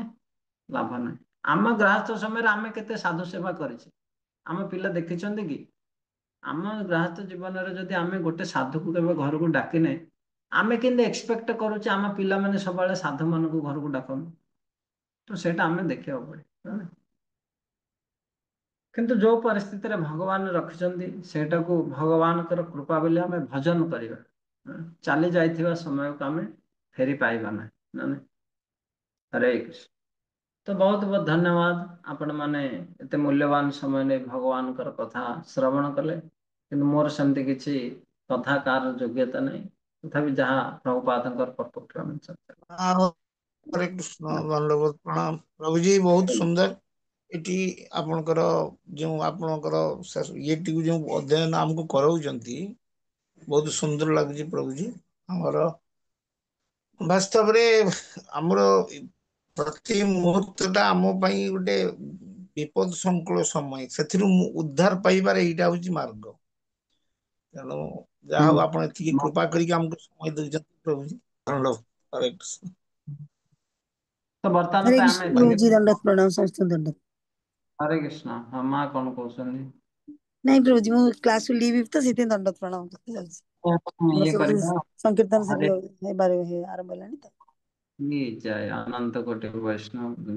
ଲାଭ ନାହିଁ। ଆମ ଗ୍ରାହସ୍ଥ ସମୟରେ ଆମେ କେତେ ସାଧୁ ସେବା କରିଛେ ଆମ ପିଲା ଦେଖିଛନ୍ତି କି? ଆମ ଗ୍ରାହସ୍ଥ ଜୀବନରେ ଯଦି ଆମେ ଗୋଟେ ସାଧୁକୁ କେବେ ଘରକୁ ଡାକିନେ, ଆମେ କେମିତି ଏକ୍ସପେକ୍ଟ କରୁଛେ ଆମ ପିଲାମାନେ ସବୁବେଳେ ସାଧୁ ମାନଙ୍କୁ ଘରକୁ ଡାକନ୍ତୁ? ତ ସେଇଟା ଆମେ ଦେଖିବାକୁ ପଡିବ। କିନ୍ତୁ ଯୋଉ ପରିସ୍ଥିତିରେ ଭଗବାନ ରଖିଛନ୍ତି, ସେଇଟାକୁ ଭଗବାନଙ୍କର କୃପା ବୋଲି ଆମେ ଭଜନ କରିବା। ଚାଲି ଯାଇଥିବା ସମୟକୁ ଆମେ ଫେରି ପାଇବା ନାହିଁ, ନା ନାହିଁ? ହରେ କୃଷ୍ଣ। ତ ବହୁତ ବହୁତ ଧନ୍ୟବାଦ ଆପଣ ମାନେ ଏତେ ମୂଲ୍ୟବାନ ସମୟ ନେଇ ଭଗବାନଙ୍କର କଥା ଶ୍ରବଣ କଲେ। କିନ୍ତୁ ମୋର ସେମିତି କିଛି କଥା କାହାର ଯୋଗ୍ୟତା ନାହିଁ, ତଥାପି ଯାହା ପ୍ରଭୁପାଦଙ୍କର ପରୋକ୍ଷ। ଆଉ ହରେ କୃଷ୍ଣ, ଦଣ୍ଡବତ ପ୍ରଣାମ। ପ୍ରଭୁଜୀ ବହୁତ ସୁନ୍ଦର। ଏଠି ଆପଣଙ୍କର ଆପଣଙ୍କର ଇଏଟିକୁ ଯେଉଁ ଅଧ୍ୟୟନ ଆମକୁ କରାଉଛନ୍ତି, ବହୁତ ସୁନ୍ଦର ଲାଗୁଛି ପ୍ରଭୁଜୀ। ଆମର ବାସ୍ତବରେ ଆମର ପ୍ରତି ମୁହୂର୍ତ୍ତ ଟା ଆମ ପାଇଁ ଗୋଟେ ବିପଦ ସଂକୁଳ ସମୟ। ସେଥିରୁ ଉଦ୍ଧାର ପାଇବାର ଏଇଟା ହଉଛି ମାର୍ଗ। ତେଣୁ ଯାହା ହଉ ଆପଣ ଏତିକି କୃପା କରିକି ଆମକୁ ସମୟ ଦେଇଛନ୍ତି ପ୍ରଭୁଜୀ। ହରେ କୃଷ୍ଣ। ତ ବର୍ତ୍ତମାନ ହରେ ପାଇଁ ଆମେ କୃଷ୍ଣ ଏତିକି। ପ୍ରଭୁଜୀ, ଦଣ୍ଡବତ ପ୍ରଣାମ, ସମସ୍ତଙ୍କୁ ଦଣ୍ଡବତ। ହରେ କୃଷ୍ଣ। ହଁ, ମା କଣ କହୁଛନ୍ତି? ନାଇଁ ପ୍ରଭୁଜୀ, ମୁଁ କ୍ଲାସରୁ ଲିଭ୍ ତ ସେଥିପାଇଁ ଦଣ୍ଡବତ ପ୍ରଣାମ କରିତେ ଯାଉଛି। ଆମର ଇଏ ସବୁ କରିବା। ସଂକୀର୍ତ୍ତନ ହରେ ସେଠି ହେବାରେ ଆରମ୍ଭ ହେଲାଣି ତ। ଜୟ ଅନନ୍ତ କୋଟି ବୈଷ୍ଣବ।